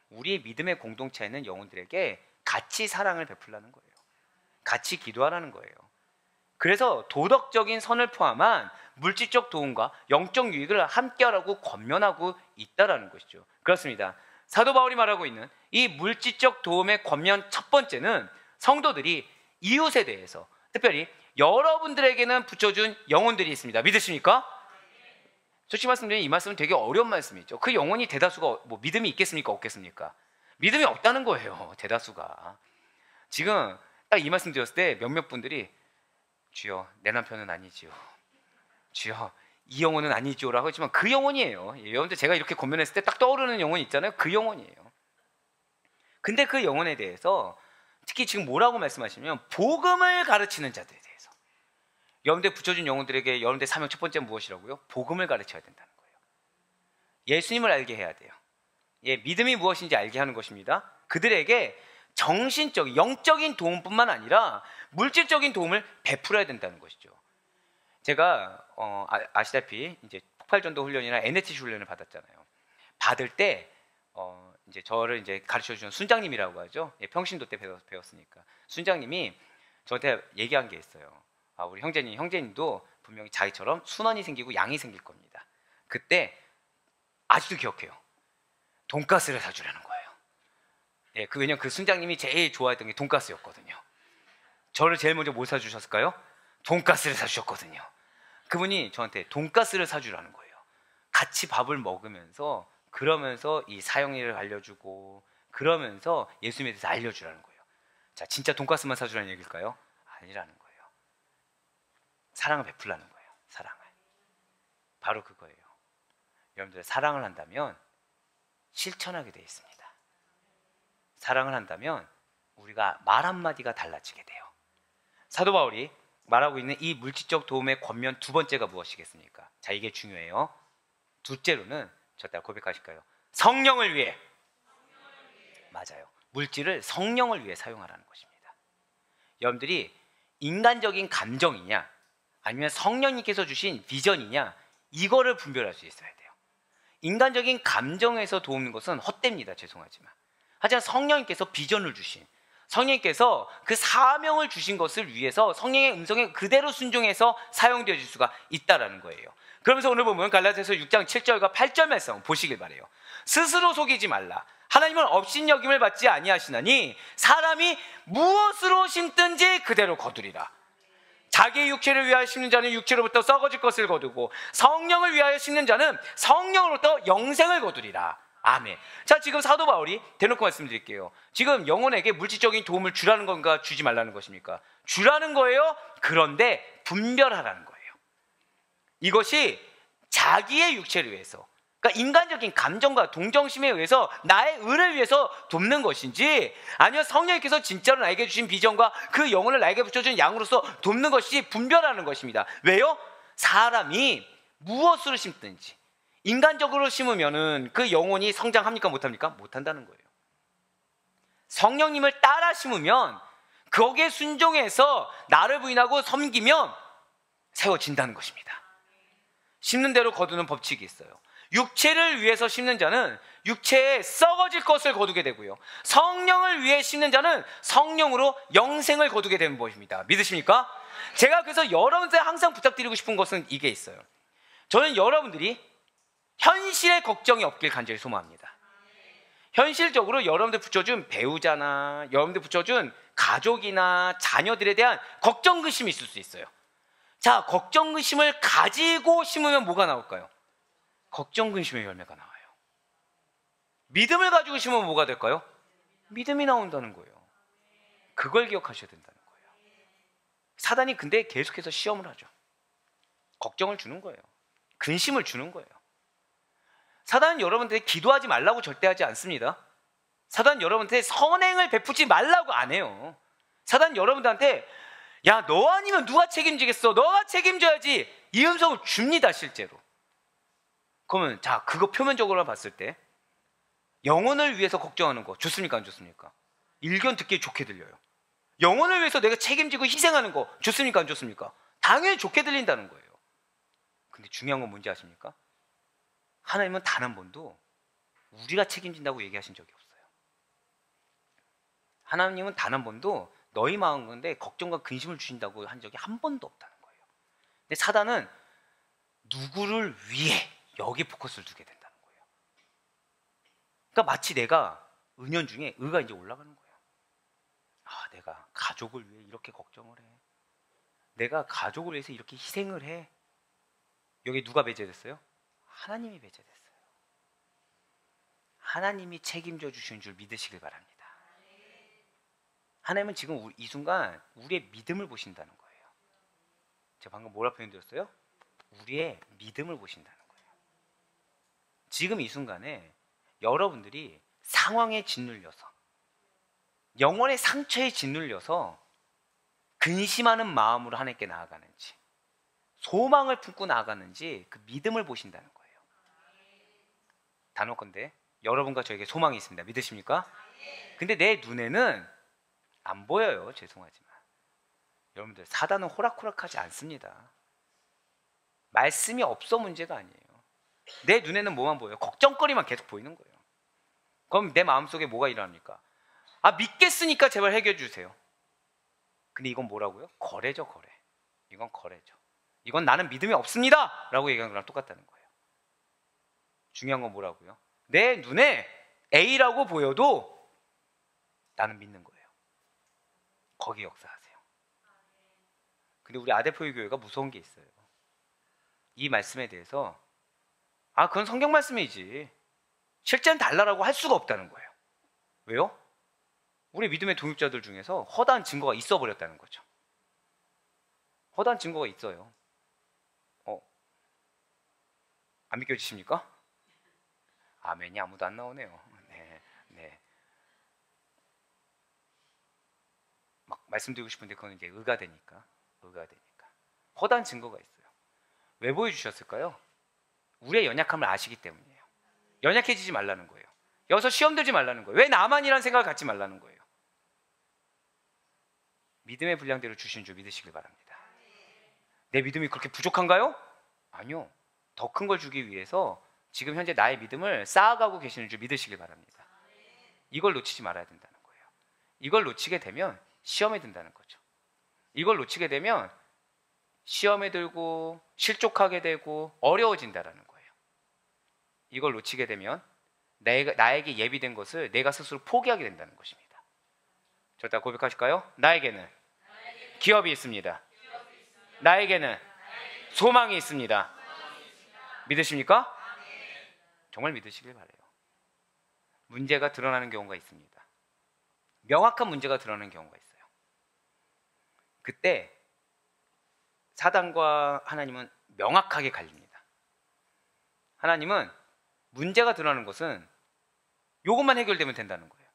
우리의 믿음의 공동체에 있는 영혼들에게 같이 사랑을 베풀라는 거예요. 같이 기도하라는 거예요. 그래서 도덕적인 선을 포함한 물질적 도움과 영적 유익을 함께하라고 권면하고 있다라는 것이죠. 그렇습니다. 사도 바울이 말하고 있는 이 물질적 도움의 권면 첫 번째는 성도들이 이웃에 대해서, 특별히 여러분들에게는 붙여준 영혼들이 있습니다. 믿으십니까? 솔직히 말씀드리면 이 말씀은 되게 어려운 말씀이죠. 그 영혼이 대다수가 뭐 믿음이 있겠습니까? 없겠습니까? 믿음이 없다는 거예요. 대다수가. 지금 딱 이 말씀 드렸을 때 몇몇 분들이 주여 내 남편은 아니지요, 주여 이 영혼은 아니지요 라고 했지만 그 영혼이에요. 여러분들 제가 이렇게 권면했을 때 딱 떠오르는 영혼이 있잖아요. 그 영혼이에요. 근데 그 영혼에 대해서 특히 지금 뭐라고 말씀하시면 복음을 가르치는 자들에 대해서, 여러분들 붙여준 영혼들에게 여러분들 사명 첫 번째는 무엇이라고요? 복음을 가르쳐야 된다는 거예요. 예수님을 알게 해야 돼요. 믿음이 무엇인지 알게 하는 것입니다. 그들에게 정신적인, 영적인 도움뿐만 아니라 물질적인 도움을 베풀어야 된다는 것이죠. 제가 아시다시피 이제 폭발전도 훈련이나 NSC 훈련을 받았잖아요. 받을 때 이제 저를 이제 가르쳐 주는 순장님이라고 하죠. 예, 평신도 때 배웠으니까 순장님이 저한테 얘기한 게 있어요. 우리 형제님도 분명히 자기처럼 순환이 생기고 양이 생길 겁니다. 그때 아직도 기억해요. 돈가스를 사주라는 거예요. 예, 왜냐면 그 순장님이 제일 좋아했던 게 돈가스였거든요. 저를 제일 먼저 뭘 사주셨을까요? 돈가스를 사주셨거든요. 그분이 저한테 돈가스를 사주라는 거예요. 같이 밥을 먹으면서 그러면서 이 사형리를 알려주고 그러면서 예수님에 대해서 알려주라는 거예요. 자, 진짜 돈가스만 사주라는 얘기일까요? 아니라는 거예요. 사랑을 베풀라는 거예요. 사랑을. 바로 그거예요. 여러분들 사랑을 한다면 실천하게 되어 있습니다. 사랑을 한다면 우리가 말 한마디가 달라지게 돼요. 사도 바울이 말하고 있는 이 물질적 도움의 권면 두 번째가 무엇이겠습니까? 자, 이게 중요해요. 둘째로는 저따 고백하실까요? 성령을 위해. 맞아요. 물질을 성령을 위해 사용하라는 것입니다. 여러분들이 인간적인 감정이냐 아니면 성령님께서 주신 비전이냐 이거를 분별할 수 있어야 돼요. 인간적인 감정에서 도우는 것은 헛됩니다. 죄송하지만. 하지만 성령님께서 비전을 주신, 성령님께서 그 사명을 주신 것을 위해서 성령의 음성에 그대로 순종해서 사용되어질 수가 있다는 거예요. 그러면서 오늘 보면 갈라디아서 6장 7절과 8절 말씀 보시길 바라요. 스스로 속이지 말라. 하나님은 업신여김을 받지 아니하시나니 사람이 무엇으로 심든지 그대로 거두리라. 자기의 육체를 위하여 심는 자는 육체로부터 썩어질 것을 거두고 성령을 위하여 심는 자는 성령으로부터 영생을 거두리라. 아멘. 자, 지금 사도 바울이 대놓고 말씀드릴게요. 지금 영혼에게 물질적인 도움을 주라는 건가 주지 말라는 것입니까? 주라는 거예요. 그런데 분별하라는 거예요. 이것이 자기의 육체를 위해서, 그러니까 인간적인 감정과 동정심에 의해서 나의 의를 위해서 돕는 것인지 아니면 성령님께서 진짜로 나에게 주신 비전과 그 영혼을 나에게 붙여준 양으로서 돕는 것이 분별하는 것입니다. 왜요? 사람이 무엇으로 심든지 인간적으로 심으면은 그 영혼이 성장합니까? 못합니까? 못한다는 거예요. 성령님을 따라 심으면 거기에 순종해서 나를 부인하고 섬기면 세워진다는 것입니다. 심는 대로 거두는 법칙이 있어요. 육체를 위해서 심는 자는 육체에 썩어질 것을 거두게 되고요. 성령을 위해 심는 자는 성령으로 영생을 거두게 되는 것입니다. 믿으십니까? 제가 그래서 여러분한테 항상 부탁드리고 싶은 것은 이게 있어요. 저는 여러분들이 현실에 걱정이 없길 간절히 소망합니다. 현실적으로 여러분들 붙여준 배우자나 여러분들 붙여준 가족이나 자녀들에 대한 걱정, 근심이 있을 수 있어요. 자, 걱정, 근심을 가지고 심으면 뭐가 나올까요? 걱정, 근심의 열매가 나와요. 믿음을 가지고 심으면 뭐가 될까요? 믿음이 나온다는 거예요. 그걸 기억하셔야 된다는 거예요. 사단이 근데 계속해서 시험을 하죠. 걱정을 주는 거예요. 근심을 주는 거예요. 사단은 여러분한테 기도하지 말라고 절대 하지 않습니다. 사단은 여러분한테 선행을 베푸지 말라고 안 해요. 사단은 여러분들한테 야, 너 아니면 누가 책임지겠어? 너가 책임져야지. 이 음성을 줍니다, 실제로. 그러면 자, 그거 표면적으로 봤을 때 영혼을 위해서 걱정하는 거 좋습니까? 안 좋습니까? 일견 듣기에 좋게 들려요. 영혼을 위해서 내가 책임지고 희생하는 거 좋습니까? 안 좋습니까? 당연히 좋게 들린다는 거예요. 근데 중요한 건 뭔지 아십니까? 하나님은 단 한 번도 우리가 책임진다고 얘기하신 적이 없어요. 하나님은 단 한 번도 너희 마음 건데 걱정과 근심을 주신다고 한 적이 한 번도 없다는 거예요. 근데 사단은 누구를 위해 여기 포커스를 두게 된다는 거예요. 그러니까 마치 내가 은연중에 의가 이제 올라가는 거예요. 아, 내가 가족을 위해 이렇게 걱정을 해. 내가 가족을 위해서 이렇게 희생을 해. 여기 누가 배제됐어요? 하나님이 배제됐어요. 하나님이 책임져 주시는 줄 믿으시길 바랍니다. 하나님은 지금 이 순간 우리의 믿음을 보신다는 거예요. 제가 방금 뭐라 표현드렸어요? 우리의 믿음을 보신다는 거예요. 지금 이 순간에 여러분들이 상황에 짓눌려서 영혼의 상처에 짓눌려서 근심하는 마음으로 하나님께 나아가는지 소망을 품고 나아가는지 그 믿음을 보신다는 거예요. 단호컨대 여러분과 저에게 소망이 있습니다. 믿으십니까? 근데 내 눈에는 안 보여요. 죄송하지만 여러분들, 사단은 호락호락하지 않습니다. 말씀이 없어 문제가 아니에요. 내 눈에는 뭐만 보여요? 걱정거리만 계속 보이는 거예요. 그럼 내 마음속에 뭐가 일어납니까? 아, 믿겠으니까 제발 해결해 주세요. 근데 이건 뭐라고요? 거래죠, 거래. 이건 거래죠. 이건 나는 믿음이 없습니다 라고 얘기하는 거랑 똑같다는 거예요. 중요한 건 뭐라고요? 내 눈에 A라고 보여도 나는 믿는 거예요. 거기 역사하세요. 근데 우리 아대표의 교회가 무서운 게 있어요. 이 말씀에 대해서 아, 그건 성경 말씀이지, 실제는 달라라고 할 수가 없다는 거예요. 왜요? 우리 믿음의 동역자들 중에서 허다한 증거가 있어 버렸다는 거죠. 허다한 증거가 있어요. 안 믿겨지십니까? 아멘이 아무도 안 나오네요. 네. 막 말씀드리고 싶은데 그건 이제 의가 되니까. 허다한 증거가 있어요. 왜 보여주셨을까요? 우리의 연약함을 아시기 때문이에요. 연약해지지 말라는 거예요. 여기서 시험 들지 말라는 거예요. 왜 나만이라는 생각을 갖지 말라는 거예요. 믿음의 분량대로 주신 줄 믿으시길 바랍니다. 내 믿음이 그렇게 부족한가요? 아니요. 더 큰 걸 주기 위해서 지금 현재 나의 믿음을 쌓아가고 계시는 줄 믿으시길 바랍니다. 이걸 놓치지 말아야 된다는 거예요. 이걸 놓치게 되면 시험에 든다는 거죠. 이걸 놓치게 되면 시험에 들고 실족하게 되고 어려워진다는 거예요. 이걸 놓치게 되면 나에게 예비된 것을 내가 스스로 포기하게 된다는 것입니다. 저다 고백하실까요? 나에게는 기업이 있습니다. 나에게는 소망이 있습니다. 믿으십니까? 정말 믿으시길 바라요. 문제가 드러나는 경우가 있습니다. 명확한 문제가 드러나는 경우가 있어요. 그때 사단과 하나님은 명확하게 갈립니다. 하나님은 문제가 드러나는 것은 이것만 해결되면 된다는 거예요.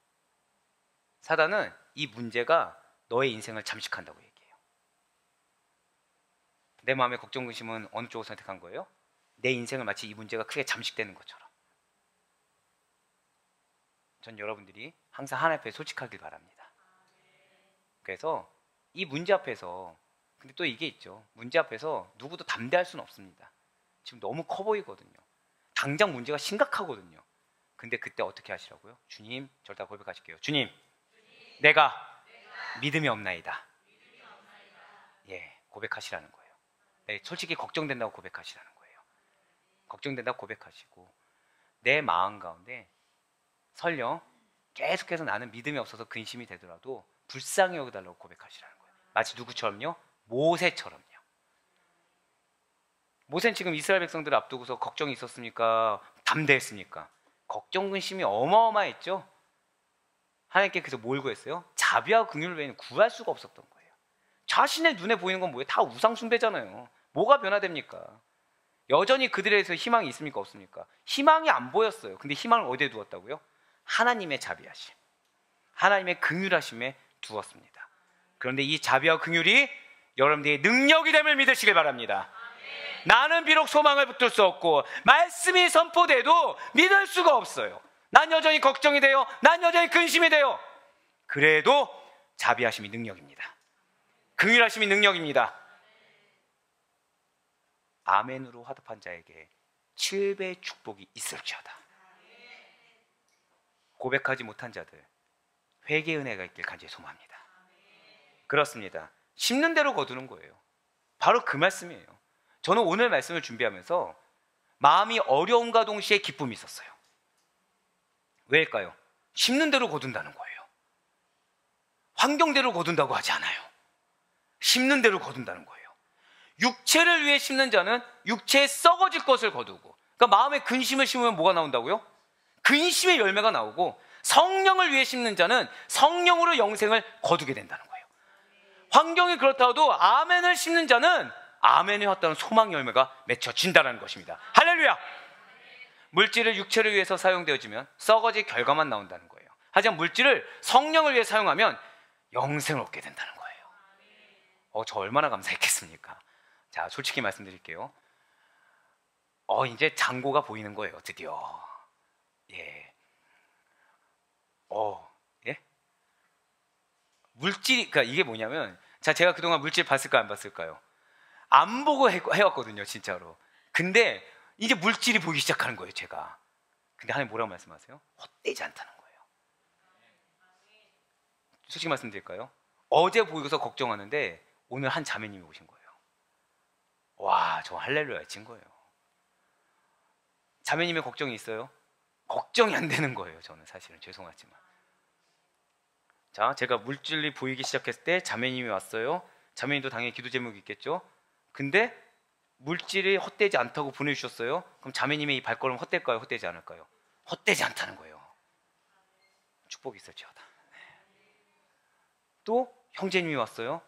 사단은 이 문제가 너의 인생을 잠식한다고 얘기해요. 내 마음의 걱정, 근심은 어느 쪽을 선택한 거예요? 내 인생을 마치 이 문제가 크게 잠식되는 것처럼. 전 여러분들이 항상 하나님 앞에 솔직하길 바랍니다. 그래서 이 문제 앞에서, 근데 또 이게 있죠. 문제 앞에서 누구도 담대할 수는 없습니다. 지금 너무 커 보이거든요. 당장 문제가 심각하거든요. 근데 그때 어떻게 하시라고요? 주님, 저를 다 고백하실게요. 주님, 내가 믿음이 없나이다. 예, 고백하시라는 거예요. 네, 솔직히 걱정된다고 고백하시라는 거예요. 걱정된다고 고백하시고, 내 마음 가운데 설령 계속해서 나는 믿음이 없어서 근심이 되더라도 불쌍히 여겨달라고 고백하시라는 거예요. 마치 누구처럼요? 모세처럼요. 모세는 지금 이스라엘 백성들을 앞두고서 걱정이 있었습니까? 담대했습니까? 걱정, 근심이 어마어마했죠. 하나님께 그래서 뭘 구했어요? 자비와 긍휼 외에는 구할 수가 없었던 거예요. 자신의 눈에 보이는 건 뭐예요? 다 우상 숭배잖아요. 뭐가 변화됩니까? 여전히 그들에서 희망이 있습니까? 없습니까? 희망이 안 보였어요. 근데 희망을 어디에 두었다고요? 하나님의 자비하심, 하나님의 긍휼하심에 두었습니다. 그런데 이 자비와 긍휼이 여러분들의 능력이 됨을 믿으시길 바랍니다. 나는 비록 소망을 붙들 수 없고 말씀이 선포돼도 믿을 수가 없어요. 난 여전히 걱정이 돼요. 난 여전히 근심이 돼요. 그래도 자비하심이 능력입니다. 긍휼하심이 능력입니다. 아멘으로 화답한 자에게 7배의 축복이 있을지어다. 고백하지 못한 자들, 회개의 은혜가 있길 간절히 소망합니다. 그렇습니다. 심는 대로 거두는 거예요. 바로 그 말씀이에요. 저는 오늘 말씀을 준비하면서 마음이 어려움과 동시에 기쁨이 있었어요. 왜일까요? 심는 대로 거둔다는 거예요. 환경대로 거둔다고 하지 않아요. 심는 대로 거둔다는 거예요. 육체를 위해 심는 자는 육체에 썩어질 것을 거두고, 그러니까 마음에 근심을 심으면 뭐가 나온다고요? 근심의 열매가 나오고, 성령을 위해 심는 자는 성령으로 영생을 거두게 된다는 거예요. 환경이 그렇다고도 아멘을 심는 자는 아멘에 왔다는 소망 열매가 맺혀진다는 것입니다. 할렐루야! 물질을 육체를 위해서 사용되어지면 썩어질 결과만 나온다는 거예요. 하지만 물질을 성령을 위해 사용하면 영생을 얻게 된다는 거예요. 저 얼마나 감사했겠습니까? 자, 솔직히 말씀드릴게요. 이제 장고가 보이는 거예요, 드디어. 예. 물질이, 그러니까 이게 뭐냐면, 자, 제가 그동안 물질 봤을까요, 안 봤을까요? 안 보고 해왔거든요, 진짜로. 근데 이제 물질이 보이기 시작하는 거예요, 제가. 근데 하나님 뭐라고 말씀하세요? 헛되지 않다는 거예요. 솔직히 말씀드릴까요? 어제 보고서 걱정하는데 오늘 한 자매님이 오신 거예요. 와, 저 할렐루야 친 거예요. 자매님의 걱정이 있어요? 걱정이 안 되는 거예요, 저는 사실은. 죄송하지만. 자, 제가 물질이 보이기 시작했을 때 자매님이 왔어요. 자매님도 당연히 기도 제목이 있겠죠. 근데 물질이 헛되지 않다고 보내주셨어요. 그럼 자매님의 이 발걸음 헛될까요, 헛되지 않을까요? 헛되지 않다는 거예요. 축복이 있을지어다. 네. 또 형제님이 왔어요.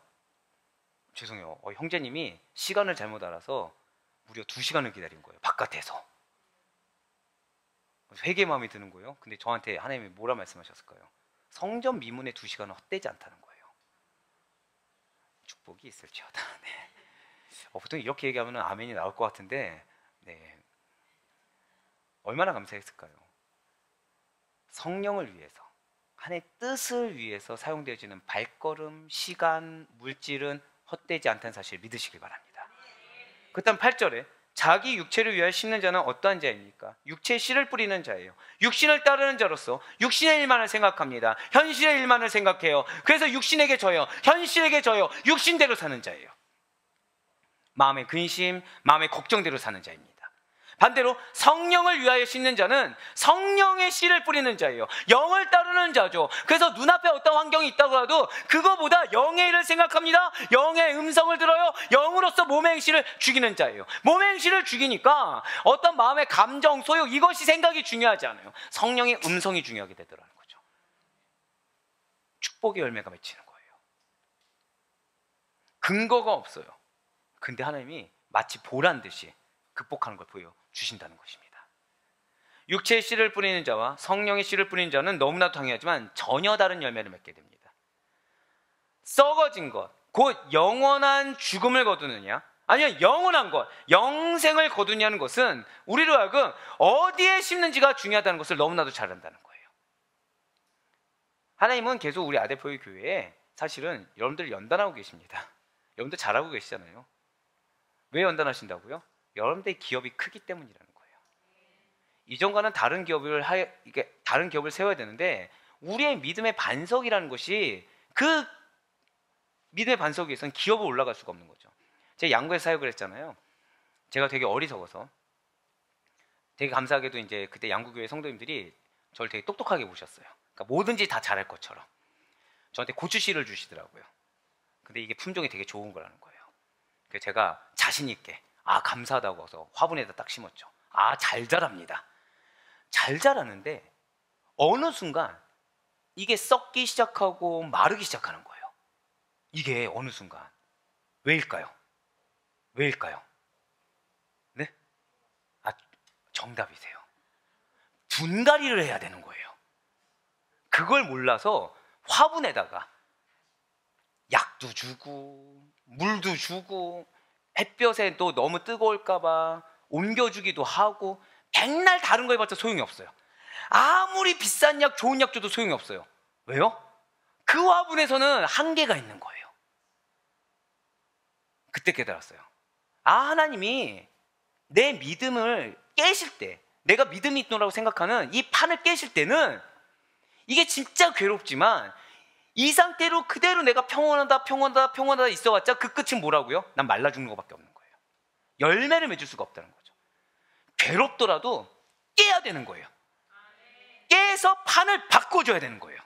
죄송해요. 형제님이 시간을 잘못 알아서 무려 2시간을 기다린 거예요, 바깥에서. 회개 마음이 드는 거예요. 근데 저한테 하나님이 뭐라 말씀하셨을까요? 성전 미문에 2시간은 헛되지 않다는 거예요. 축복이 있을지어다. 네. 보통 이렇게 얘기하면 아멘이 나올 것 같은데, 네. 얼마나 감사했을까요? 성령을 위해서, 하나님의 뜻을 위해서 사용되어지는 발걸음, 시간, 물질은 헛되지 않다는 사실을 믿으시길 바랍니다. 그 다음 8절에 자기 육체를 위하여 심는 자는 어떠한 자입니까? 육체에 씨를 뿌리는 자예요. 육신을 따르는 자로서 육신의 일만을 생각합니다. 현실의 일만을 생각해요. 그래서 육신에게 져요. 현실에게 져요. 육신대로 사는 자예요. 마음의 근심, 마음의 걱정대로 사는 자입니다. 반대로 성령을 위하여 심는 자는 성령의 씨를 뿌리는 자예요. 영을 따르는 자죠. 그래서 눈앞에 어떤 환경이 있다고 해도 그거보다 영의 일을 생각합니다. 영의 음성을 들어요. 영으로서 몸의 행실을 죽이는 자예요. 몸의 행실을 죽이니까 어떤 마음의 감정, 소욕, 이것이 생각이 중요하지 않아요. 성령의 음성이 중요하게 되더라는 거죠. 축복의 열매가 맺히는 거예요. 근거가 없어요. 근데 하나님이 마치 보란 듯이 극복하는 걸 보여주신다는 것입니다. 육체의 씨를 뿌리는 자와 성령의 씨를 뿌리는 자는 너무나도 당연하지만 전혀 다른 열매를 맺게 됩니다. 썩어진 것, 곧 영원한 죽음을 거두느냐, 아니면 영원한 것, 영생을 거두냐는 것은 우리로 하여금 어디에 심는지가 중요하다는 것을 너무나도 잘 안다는 거예요. 하나님은 계속 우리 아데포유 교회에 사실은 여러분들 연단하고 계십니다. 여러분들 잘하고 계시잖아요. 왜 연단하신다고요? 여러분들의 기업이 크기 때문이라는 거예요. 이전과는 다른 기업을 세워야 되는데 우리의 믿음의 반석이라는 것이 그 믿음의 반석 위에서는 기업을 올라갈 수가 없는 거죠. 제가 양구에서 사역을 했잖아요. 제가 되게 어리석어서 되게 감사하게도 이제 그때 양구교회 성도님들이 저를 되게 똑똑하게 보셨어요. 그러니까 뭐든지 다 잘할 것처럼 저한테 고추씨를 주시더라고요. 근데 이게 품종이 되게 좋은 거라는 거예요. 그래서 제가 자신 있게 감사하다고 해서 화분에다 딱 심었죠. 잘 자랍니다. 잘 자라는데 어느 순간 이게 썩기 시작하고 마르기 시작하는 거예요. 이게 어느 순간 왜일까요? 왜일까요? 네? 정답이세요. 분갈이를 해야 되는 거예요. 그걸 몰라서 화분에다가 약도 주고 물도 주고 햇볕에 또 너무 뜨거울까봐 옮겨주기도 하고 백날 다른 거 해봤자 소용이 없어요. 아무리 비싼 약, 좋은 약 줘도 소용이 없어요. 왜요? 그 화분에서는 한계가 있는 거예요. 그때 깨달았어요. 하나님이 내 믿음을 깨실 때, 내가 믿음이 있노라고 생각하는 이 판을 깨실 때는 이게 진짜 괴롭지만 이 상태로 그대로 내가 평온하다 있어봤자 그 끝은 뭐라고요? 난 말라 죽는 것밖에 없는 거예요. 열매를 맺을 수가 없다는 거죠. 괴롭더라도 깨야 되는 거예요. 깨서 판을 바꿔줘야 되는 거예요.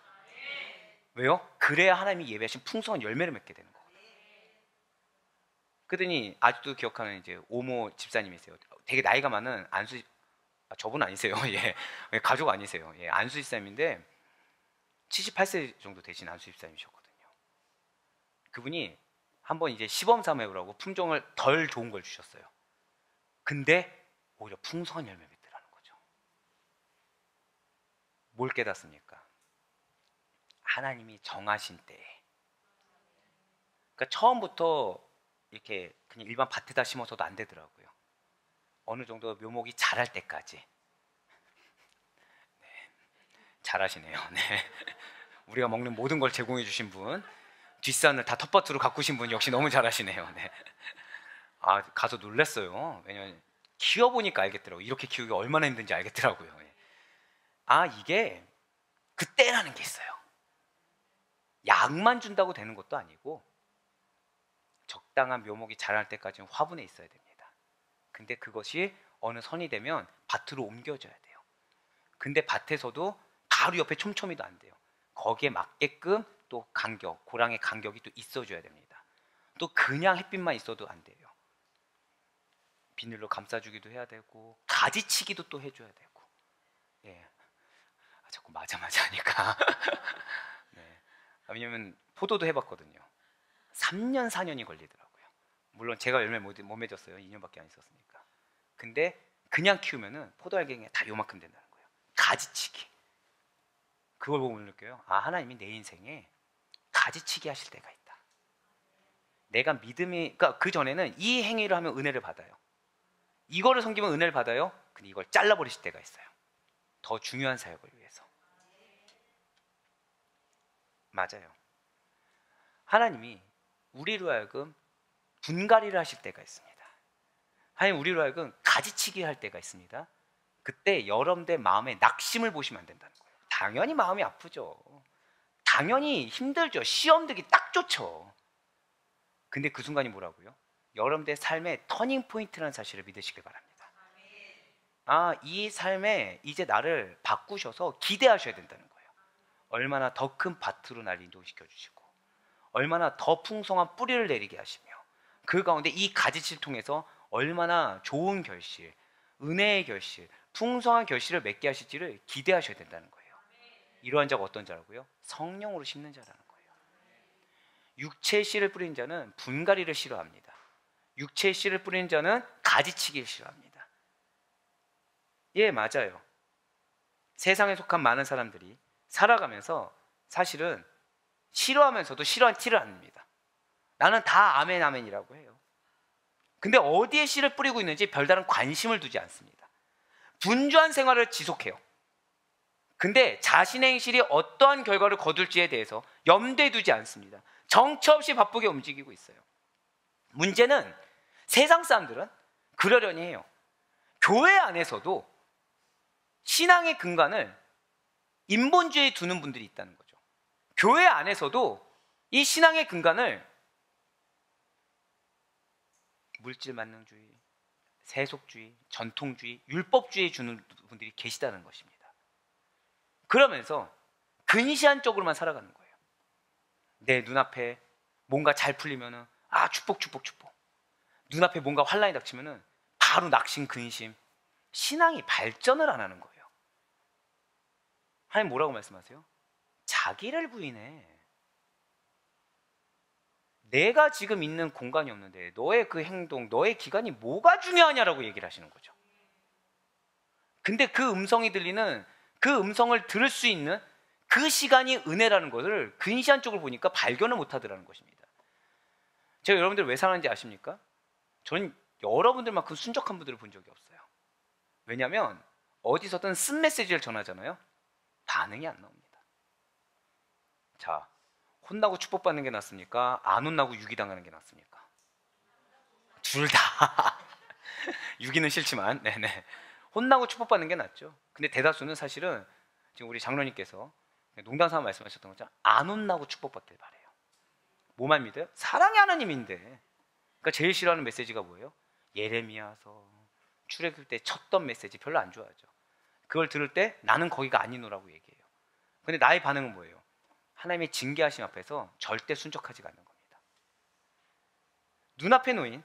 왜요? 그래야 하나님이 예배하신 풍성한 열매를 맺게 되는 거거든요. 그러더니 아직도 기억하는 이제 오모 집사님이세요. 되게 나이가 많은 안수, 저분 아니세요. 예, 가족 아니세요. 예, 안수 집사님인데 78세 정도 되신 안수 집사님이셨거든요. 그분이 한번 이제 시범 삼아 해보라고 품종을 덜 좋은 걸 주셨어요. 근데 오히려 풍성한 열매 맺더라는 거죠. 뭘 깨닫습니까? 하나님이 정하신 때에. 그러니까 처음부터 이렇게 그냥 일반 밭에다 심어서도 안 되더라고요. 어느 정도 묘목이 자랄 때까지. 네, 잘하시네요. 네. 우리가 먹는 모든 걸 제공해 주신 분, 뒷산을 다 텃밭으로 가꾸신 분 역시 너무 잘하시네요. 네. 아, 가서 놀랐어요. 왜냐면 키워보니까 알겠더라고요. 이렇게 키우기 얼마나 힘든지 알겠더라고요. 아, 이게 그때라는 게 있어요. 약만 준다고 되는 것도 아니고 적당한 묘목이 자랄 때까지는 화분에 있어야 됩니다. 근데 그것이 어느 선이 되면 밭으로 옮겨져야 돼요. 근데 밭에서도 바로 옆에 촘촘히도 안 돼요. 거기에 맞게끔 또 간격, 고랑의 간격이 또 있어줘야 됩니다. 또 그냥 햇빛만 있어도 안 돼요. 비닐로 감싸주기도 해야 되고 가지치기도 또 해줘야 되고. 예. 아, 자꾸 맞아 하니까. 네. 왜냐면 포도도 해봤거든요. 3년 4년이 걸리더라고요. 물론 제가 열매 못 맺었어요. 2년밖에 안 있었으니까. 근데 그냥 키우면은 포도 알갱이가 다 요만큼 된다는 거예요. 가지치기. 그걸 보고 느껴요. 아, 하나님이 내 인생에 가지치기 하실 때가 있다. 내가 믿음이, 그러니까 그 전에는 이 행위를 하면 은혜를 받아요. 이거를 섬기면 은혜를 받아요. 근데 이걸 잘라버리실 때가 있어요. 더 중요한 사역을 위해서. 맞아요. 하나님이 우리로 하여금 분갈이를 하실 때가 있습니다. 하나님 우리로 하여금 가지치기 할 때가 있습니다. 그때 여러분들 마음에 낙심을 보시면 안 된다는 거예요. 당연히 마음이 아프죠. 당연히 힘들죠. 시험 들기 딱 좋죠. 근데 그 순간이 뭐라고요? 여러분들의 삶의 터닝 포인트라는 사실을 믿으시길 바랍니다. 아, 이 삶에 이제 나를 바꾸셔서 기대하셔야 된다는 거예요. 얼마나 더 큰 밭으로 날 인도시켜 주시고 얼마나 더 풍성한 뿌리를 내리게 하시며 그 가운데 이 가지치를 통해서 얼마나 좋은 결실, 은혜의 결실, 풍성한 결실을 맺게 하실지를 기대하셔야 된다는 거예요. 이러한 자가 어떤 자라고요? 성령으로 심는 자라는 거예요. 육체의 씨를 뿌리는 자는 분갈이를 싫어합니다. 육체의 씨를 뿌리는 자는 가지치기를 싫어합니다. 예, 맞아요. 세상에 속한 많은 사람들이 살아가면서 사실은 싫어하면서도 싫어한 티를 안 냅니다. 나는 다 아멘 아멘이라고 해요. 근데 어디에 씨를 뿌리고 있는지 별다른 관심을 두지 않습니다. 분주한 생활을 지속해요. 근데 자신의 행실이 어떠한 결과를 거둘지에 대해서 염두에 두지 않습니다. 정처 없이 바쁘게 움직이고 있어요. 문제는 세상 사람들은 그러려니 해요. 교회 안에서도 신앙의 근간을 인본주의에 두는 분들이 있다는 거죠. 교회 안에서도 이 신앙의 근간을 물질 만능주의, 세속주의, 전통주의, 율법주의에 주는 분들이 계시다는 것입니다. 그러면서 근시안 쪽으로만 살아가는 거예요. 내 눈앞에 뭔가 잘 풀리면은 아, 축복. 눈앞에 뭔가 환란이 닥치면은 바로 낙심, 근심. 신앙이 발전을 안 하는 거예요. 하나님 뭐라고 말씀하세요? 자기를 부인해. 내가 지금 있는 공간이 없는데 너의 그 행동, 너의 기간이 뭐가 중요하냐라고 얘기를 하시는 거죠. 근데 그 음성이 들리는, 그 음성을 들을 수 있는 그 시간이 은혜라는 것을 근시안 쪽을 보니까 발견을 못하더라는 것입니다. 제가 여러분들 왜 사랑하는지 아십니까? 저는 여러분들만큼 순적한 분들을 본 적이 없어요. 왜냐하면 어디서든 쓴 메시지를 전하잖아요. 반응이 안 나옵니다. 자, 혼나고 축복받는 게 낫습니까? 안 혼나고 유기당하는 게 낫습니까? 둘 다. 유기는 싫지만, 네네. 혼나고 축복받는 게 낫죠. 근데 대다수는 사실은 지금 우리 장로님께서 농담삼아 말씀하셨던 것처럼 안 혼나고 축복받길 바래요. 뭐만 믿어요? 사랑의 하나님인데. 그러니까 제일 싫어하는 메시지가 뭐예요? 예레미야서, 출애굽 때 쳤던 메시지 별로 안 좋아하죠. 그걸 들을 때 나는 거기가 아니노라고 얘기해요. 근데 나의 반응은 뭐예요? 하나님의 징계하심 앞에서 절대 순적하지가 않는 겁니다. 눈앞에 놓인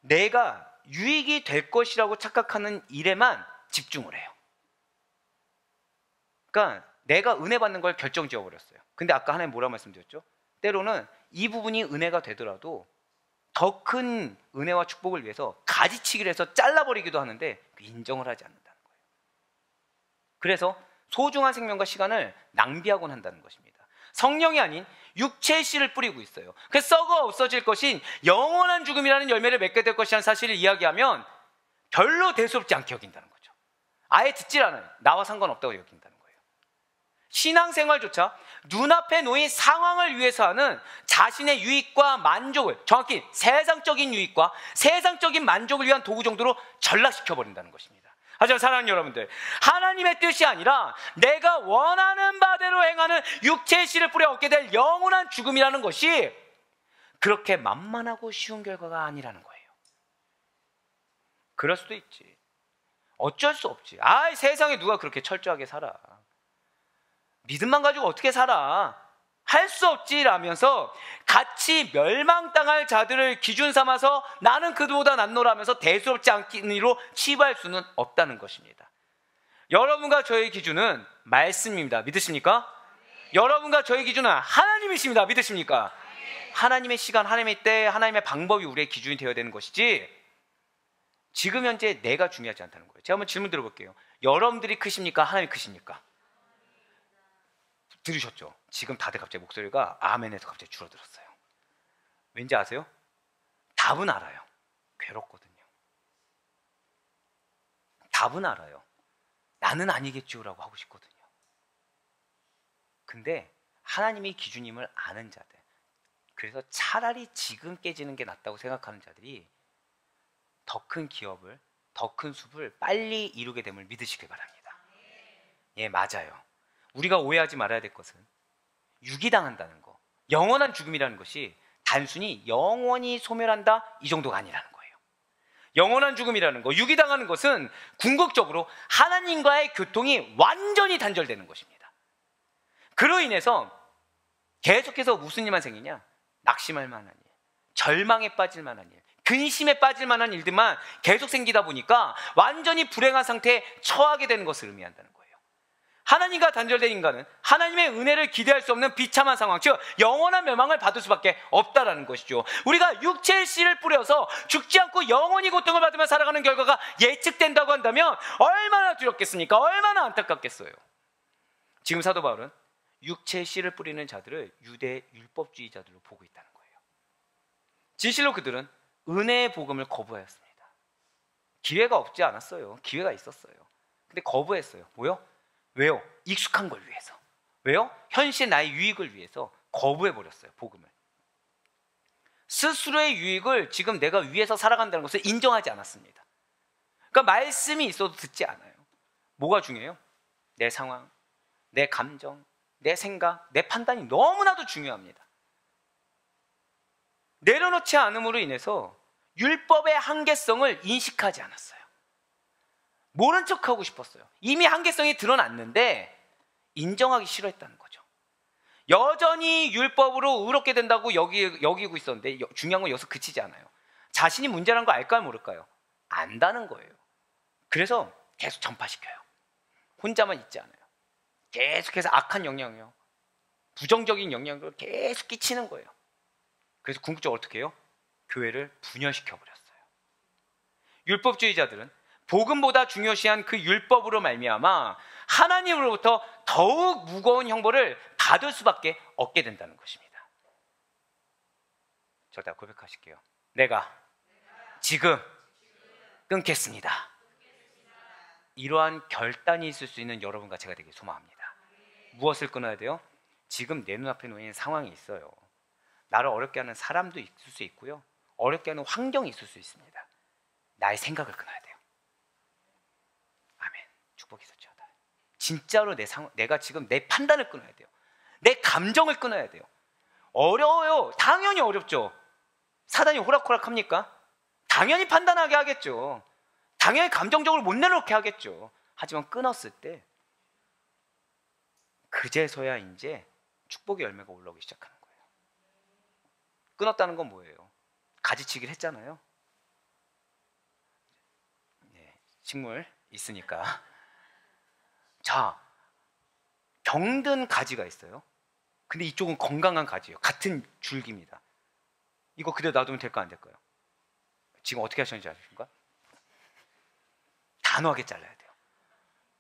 내가 유익이 될 것이라고 착각하는 일에만 집중을 해요. 그러니까 내가 은혜 받는 걸 결정 지어버렸어요. 근데 아까 하나님 뭐라고 말씀드렸죠? 때로는 이 부분이 은혜가 되더라도 더 큰 은혜와 축복을 위해서 가지치기를 해서 잘라버리기도 하는데 인정을 하지 않는다는 거예요. 그래서 소중한 생명과 시간을 낭비하곤 한다는 것입니다. 성령이 아닌 육체의 씨를 뿌리고 있어요. 그래서 썩어 없어질 것인 영원한 죽음이라는 열매를 맺게 될 것이라는 사실을 이야기하면 별로 대수롭지 않게 여긴다는 거죠. 아예 듣질 않아요. 나와 상관없다고 여긴다는 거예요. 신앙생활조차 눈앞에 놓인 상황을 위해서 하는 자신의 유익과 만족을, 정확히 세상적인 유익과 세상적인 만족을 위한 도구 정도로 전락시켜버린다는 것입니다. 하지만 사랑하는 여러분들, 하나님의 뜻이 아니라 내가 원하는 바대로 행하는 육체의 씨를 뿌려 얻게 될 영원한 죽음이라는 것이 그렇게 만만하고 쉬운 결과가 아니라는 거예요. 그럴 수도 있지. 어쩔 수 없지. 세상에 누가 그렇게 철저하게 살아. 믿음만 가지고 어떻게 살아. 할 수 없지 라면서 같이 멸망당할 자들을 기준 삼아서 나는 그들보다 낫노라면서 대수롭지 않기로 치부할 수는 없다는 것입니다. 여러분과 저의 기준은 말씀입니다. 믿으십니까? 여러분과 저의 기준은 하나님이십니다. 믿으십니까? 하나님의 시간, 하나님의 때, 하나님의 방법이 우리의 기준이 되어야 되는 것이지 지금 현재 내가 중요하지 않다는 거예요. 제가 한번 질문 드려볼게요. 여러분들이 크십니까? 하나님이 크십니까? 들으셨죠? 지금 다들 갑자기 목소리가 아멘에서 갑자기 줄어들었어요. 왠지 아세요? 답은 알아요. 괴롭거든요. 답은 알아요. 나는 아니겠죠라고 하고 싶거든요. 근데 하나님의 기준임을 아는 자들, 그래서 차라리 지금 깨지는 게 낫다고 생각하는 자들이 더 큰 기업을, 더 큰 숲을 빨리 이루게 됨을 믿으시길 바랍니다. 예, 맞아요. 우리가 오해하지 말아야 될 것은 유기당한다는 거, 영원한 죽음이라는 것이 단순히 영원히 소멸한다 이 정도가 아니라는 거예요. 영원한 죽음이라는 거, 유기당하는 것은 궁극적으로 하나님과의 교통이 완전히 단절되는 것입니다. 그로 인해서 계속해서 무슨 일만 생기냐? 낙심할 만한 일, 절망에 빠질 만한 일, 근심에 빠질 만한 일들만 계속 생기다 보니까 완전히 불행한 상태에 처하게 되는 것을 의미한다는 거예요. 하나님과 단절된 인간은 하나님의 은혜를 기대할 수 없는 비참한 상황, 즉 영원한 멸망을 받을 수밖에 없다라는 것이죠. 우리가 육체의 씨를 뿌려서 죽지 않고 영원히 고통을 받으며 살아가는 결과가 예측된다고 한다면 얼마나 두렵겠습니까? 얼마나 안타깝겠어요. 지금 사도 바울은 육체의 씨를 뿌리는 자들을 유대 율법주의자들로 보고 있다는 거예요. 진실로 그들은 은혜의 복음을 거부하였습니다. 기회가 없지 않았어요. 기회가 있었어요. 근데 거부했어요. 뭐요? 왜요? 익숙한 걸 위해서. 왜요? 현실 나의 유익을 위해서 거부해버렸어요. 복음을. 스스로의 유익을 지금 내가 위해서 살아간다는 것을 인정하지 않았습니다. 그러니까 말씀이 있어도 듣지 않아요. 뭐가 중요해요? 내 상황, 내 감정, 내 생각, 내 판단이 너무나도 중요합니다. 내려놓지 않음으로 인해서 율법의 한계성을 인식하지 않았어요. 모른 척하고 싶었어요. 이미 한계성이 드러났는데 인정하기 싫어했다는 거죠. 여전히 율법으로 의롭게 된다고 여기고 있었는데 중요한 건 여기서 그치지 않아요. 자신이 문제라는 거 알까요? 모를까요? 안다는 거예요. 그래서 계속 전파시켜요. 혼자만 있지 않아요. 계속해서 악한 영향이요, 부정적인 영향을 계속 끼치는 거예요. 그래서 궁극적으로 어떻게 해요? 교회를 분열시켜버렸어요. 율법주의자들은 복음보다 중요시한 그 율법으로 말미암아 하나님으로부터 더욱 무거운 형벌을 받을 수밖에 없게 된다는 것입니다. 저다 고백하실게요. 내가 지금 끊겠습니다. 이러한 결단이 있을 수 있는 여러분과 제가 되길 소망합니다. 무엇을 끊어야 돼요? 지금 내 눈앞에 놓인 상황이 있어요. 나를 어렵게 하는 사람도 있을 수 있고요, 어렵게 하는 환경이 있을 수 있습니다. 나의 생각을 끊어야 돼요. 아멘. 축복이 있었죠. 진짜로 내가 지금 내 판단을 끊어야 돼요. 내 감정을 끊어야 돼요. 어려워요. 당연히 어렵죠. 사단이 호락호락합니까? 당연히 판단하게 하겠죠. 당연히 감정적으로 못 내놓게 하겠죠. 하지만 끊었을 때 그제서야 이제 축복의 열매가 올라오기 시작하는 거예요. 끊었다는 건 뭐예요? 가지치기를 했잖아요. 네, 식물 있으니까. 자, 병든 가지가 있어요. 근데 이쪽은 건강한 가지예요. 같은 줄기입니다. 이거 그대로 놔두면 될까 안 될까요? 지금 어떻게 하셨는지 아십니까? 단호하게 잘라야 돼요.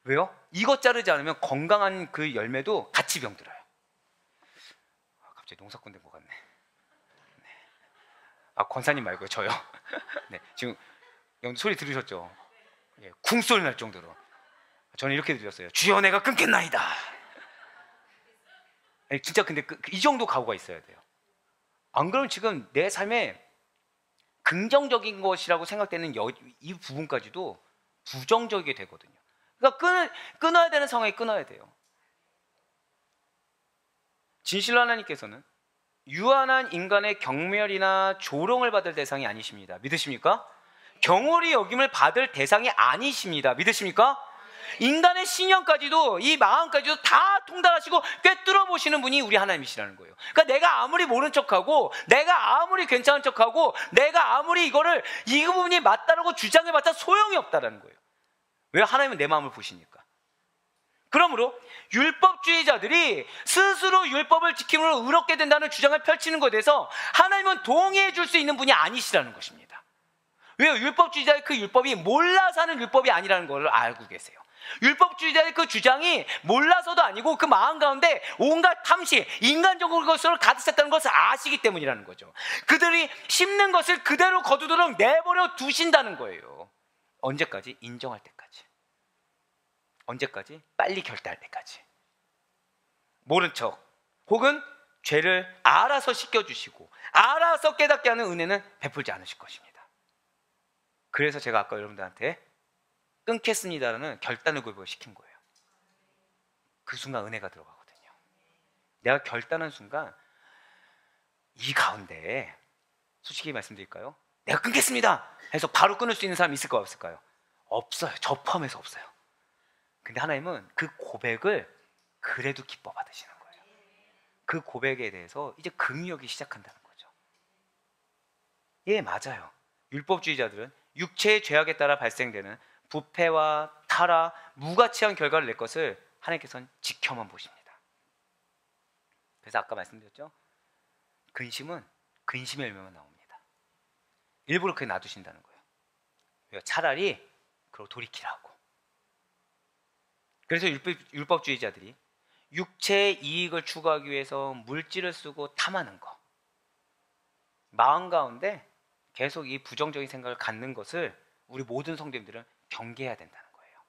왜요? 이거 자르지 않으면 건강한 그 열매도 같이 병들어요. 갑자기 농사꾼 된 것 같네. 네. 권사님 말고요, 저요. 네, 지금 소리 들으셨죠? 예, 쿵소리 날 정도로. 저는 이렇게 드렸어요. 주여 내가 끊겠나이다. 진짜 근데 이 정도 각오가 있어야 돼요. 안 그러면 지금 내 삶에 긍정적인 것이라고 생각되는 이 부분까지도 부정적이게 되거든요. 그러니까 끊어야 되는 상황에 끊어야 돼요. 진실로 하나님께서는 유한한 인간의 경멸이나 조롱을 받을 대상이 아니십니다. 믿으십니까? 경홀히 여김을 받을 대상이 아니십니다. 믿으십니까? 인간의 신령까지도 이 마음까지도 다 통달하시고 꿰뚫어 보시는 분이 우리 하나님이시라는 거예요. 그러니까 내가 아무리 모른 척하고 내가 아무리 괜찮은 척하고 내가 아무리 이 부분이 맞다라고 주장해봤자 소용이 없다라는 거예요. 왜? 하나님은 내 마음을 보시니까. 그러므로 율법주의자들이 스스로 율법을 지킴으로 의롭게 된다는 주장을 펼치는 것에 대해서 하나님은 동의해 줄 수 있는 분이 아니시라는 것입니다. 왜요? 율법주의자의 그 율법이 몰라서 하는 율법이 아니라는 걸 알고 계세요. 율법주의자의 그 주장이 몰라서도 아니고 그 마음 가운데 온갖 탐심, 인간적인 것으로 가득 찼다는 것을 아시기 때문이라는 거죠. 그들이 심는 것을 그대로 거두도록 내버려 두신다는 거예요. 언제까지? 인정할 때까지. 언제까지? 빨리 결단할 때까지. 모른 척 혹은 죄를 알아서 씻겨주시고 알아서 깨닫게 하는 은혜는 베풀지 않으실 것입니다. 그래서 제가 아까 여러분들한테 끊겠습니다라는 결단을 시킨 거예요. 그 순간 은혜가 들어가거든요. 내가 결단한 순간 이 가운데 솔직히 말씀드릴까요? 내가 끊겠습니다 해서 바로 끊을 수 있는 사람이 있을까요? 없을까요? 없어요. 저 포함해서 없어요. 근데 하나님은 그 고백을 그래도 기뻐 받으시는 거예요. 그 고백에 대해서 이제 긍휼이 시작한다는 거죠. 예, 맞아요. 율법주의자들은 육체의 죄악에 따라 발생되는 부패와 타락, 무가치한 결과를 낼 것을 하나님께서는 지켜만 보십니다. 그래서 아까 말씀드렸죠? 근심은 근심의 열매만 나옵니다. 일부러 그렇게 놔두신다는 거예요. 차라리 그러고 돌이키라고. 그래서 율법주의자들이 육체의 이익을 추구하기 위해서 물질을 쓰고 탐하는 것, 마음 가운데 계속 이 부정적인 생각을 갖는 것을 우리 모든 성도님들은 경계해야 된다는 거예요.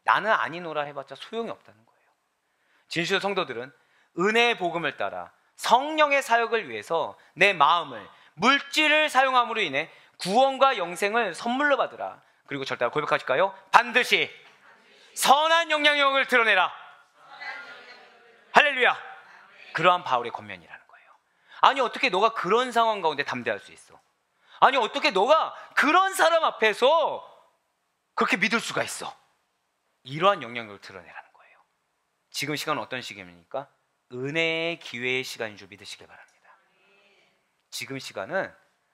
나는 아니노라 해봤자 소용이 없다는 거예요. 진실 성도들은 은혜의 복음을 따라 성령의 사역을 위해서 내 마음을, 물질을 사용함으로 인해 구원과 영생을 선물로 받으라. 그리고 절대 고백하실까요? 반드시 선한 영향력을 드러내라. 할렐루야. 그러한 바울의 권면이라는 거예요. 아니 어떻게 너가 그런 상황 가운데 담대할 수 있어? 아니 어떻게 너가 그런 사람 앞에서 그렇게 믿을 수가 있어? 이러한 영향력을 드러내라는 거예요. 지금 시간은 어떤 시기입니까? 은혜의 기회의 시간인 줄 믿으시길 바랍니다. 지금 시간은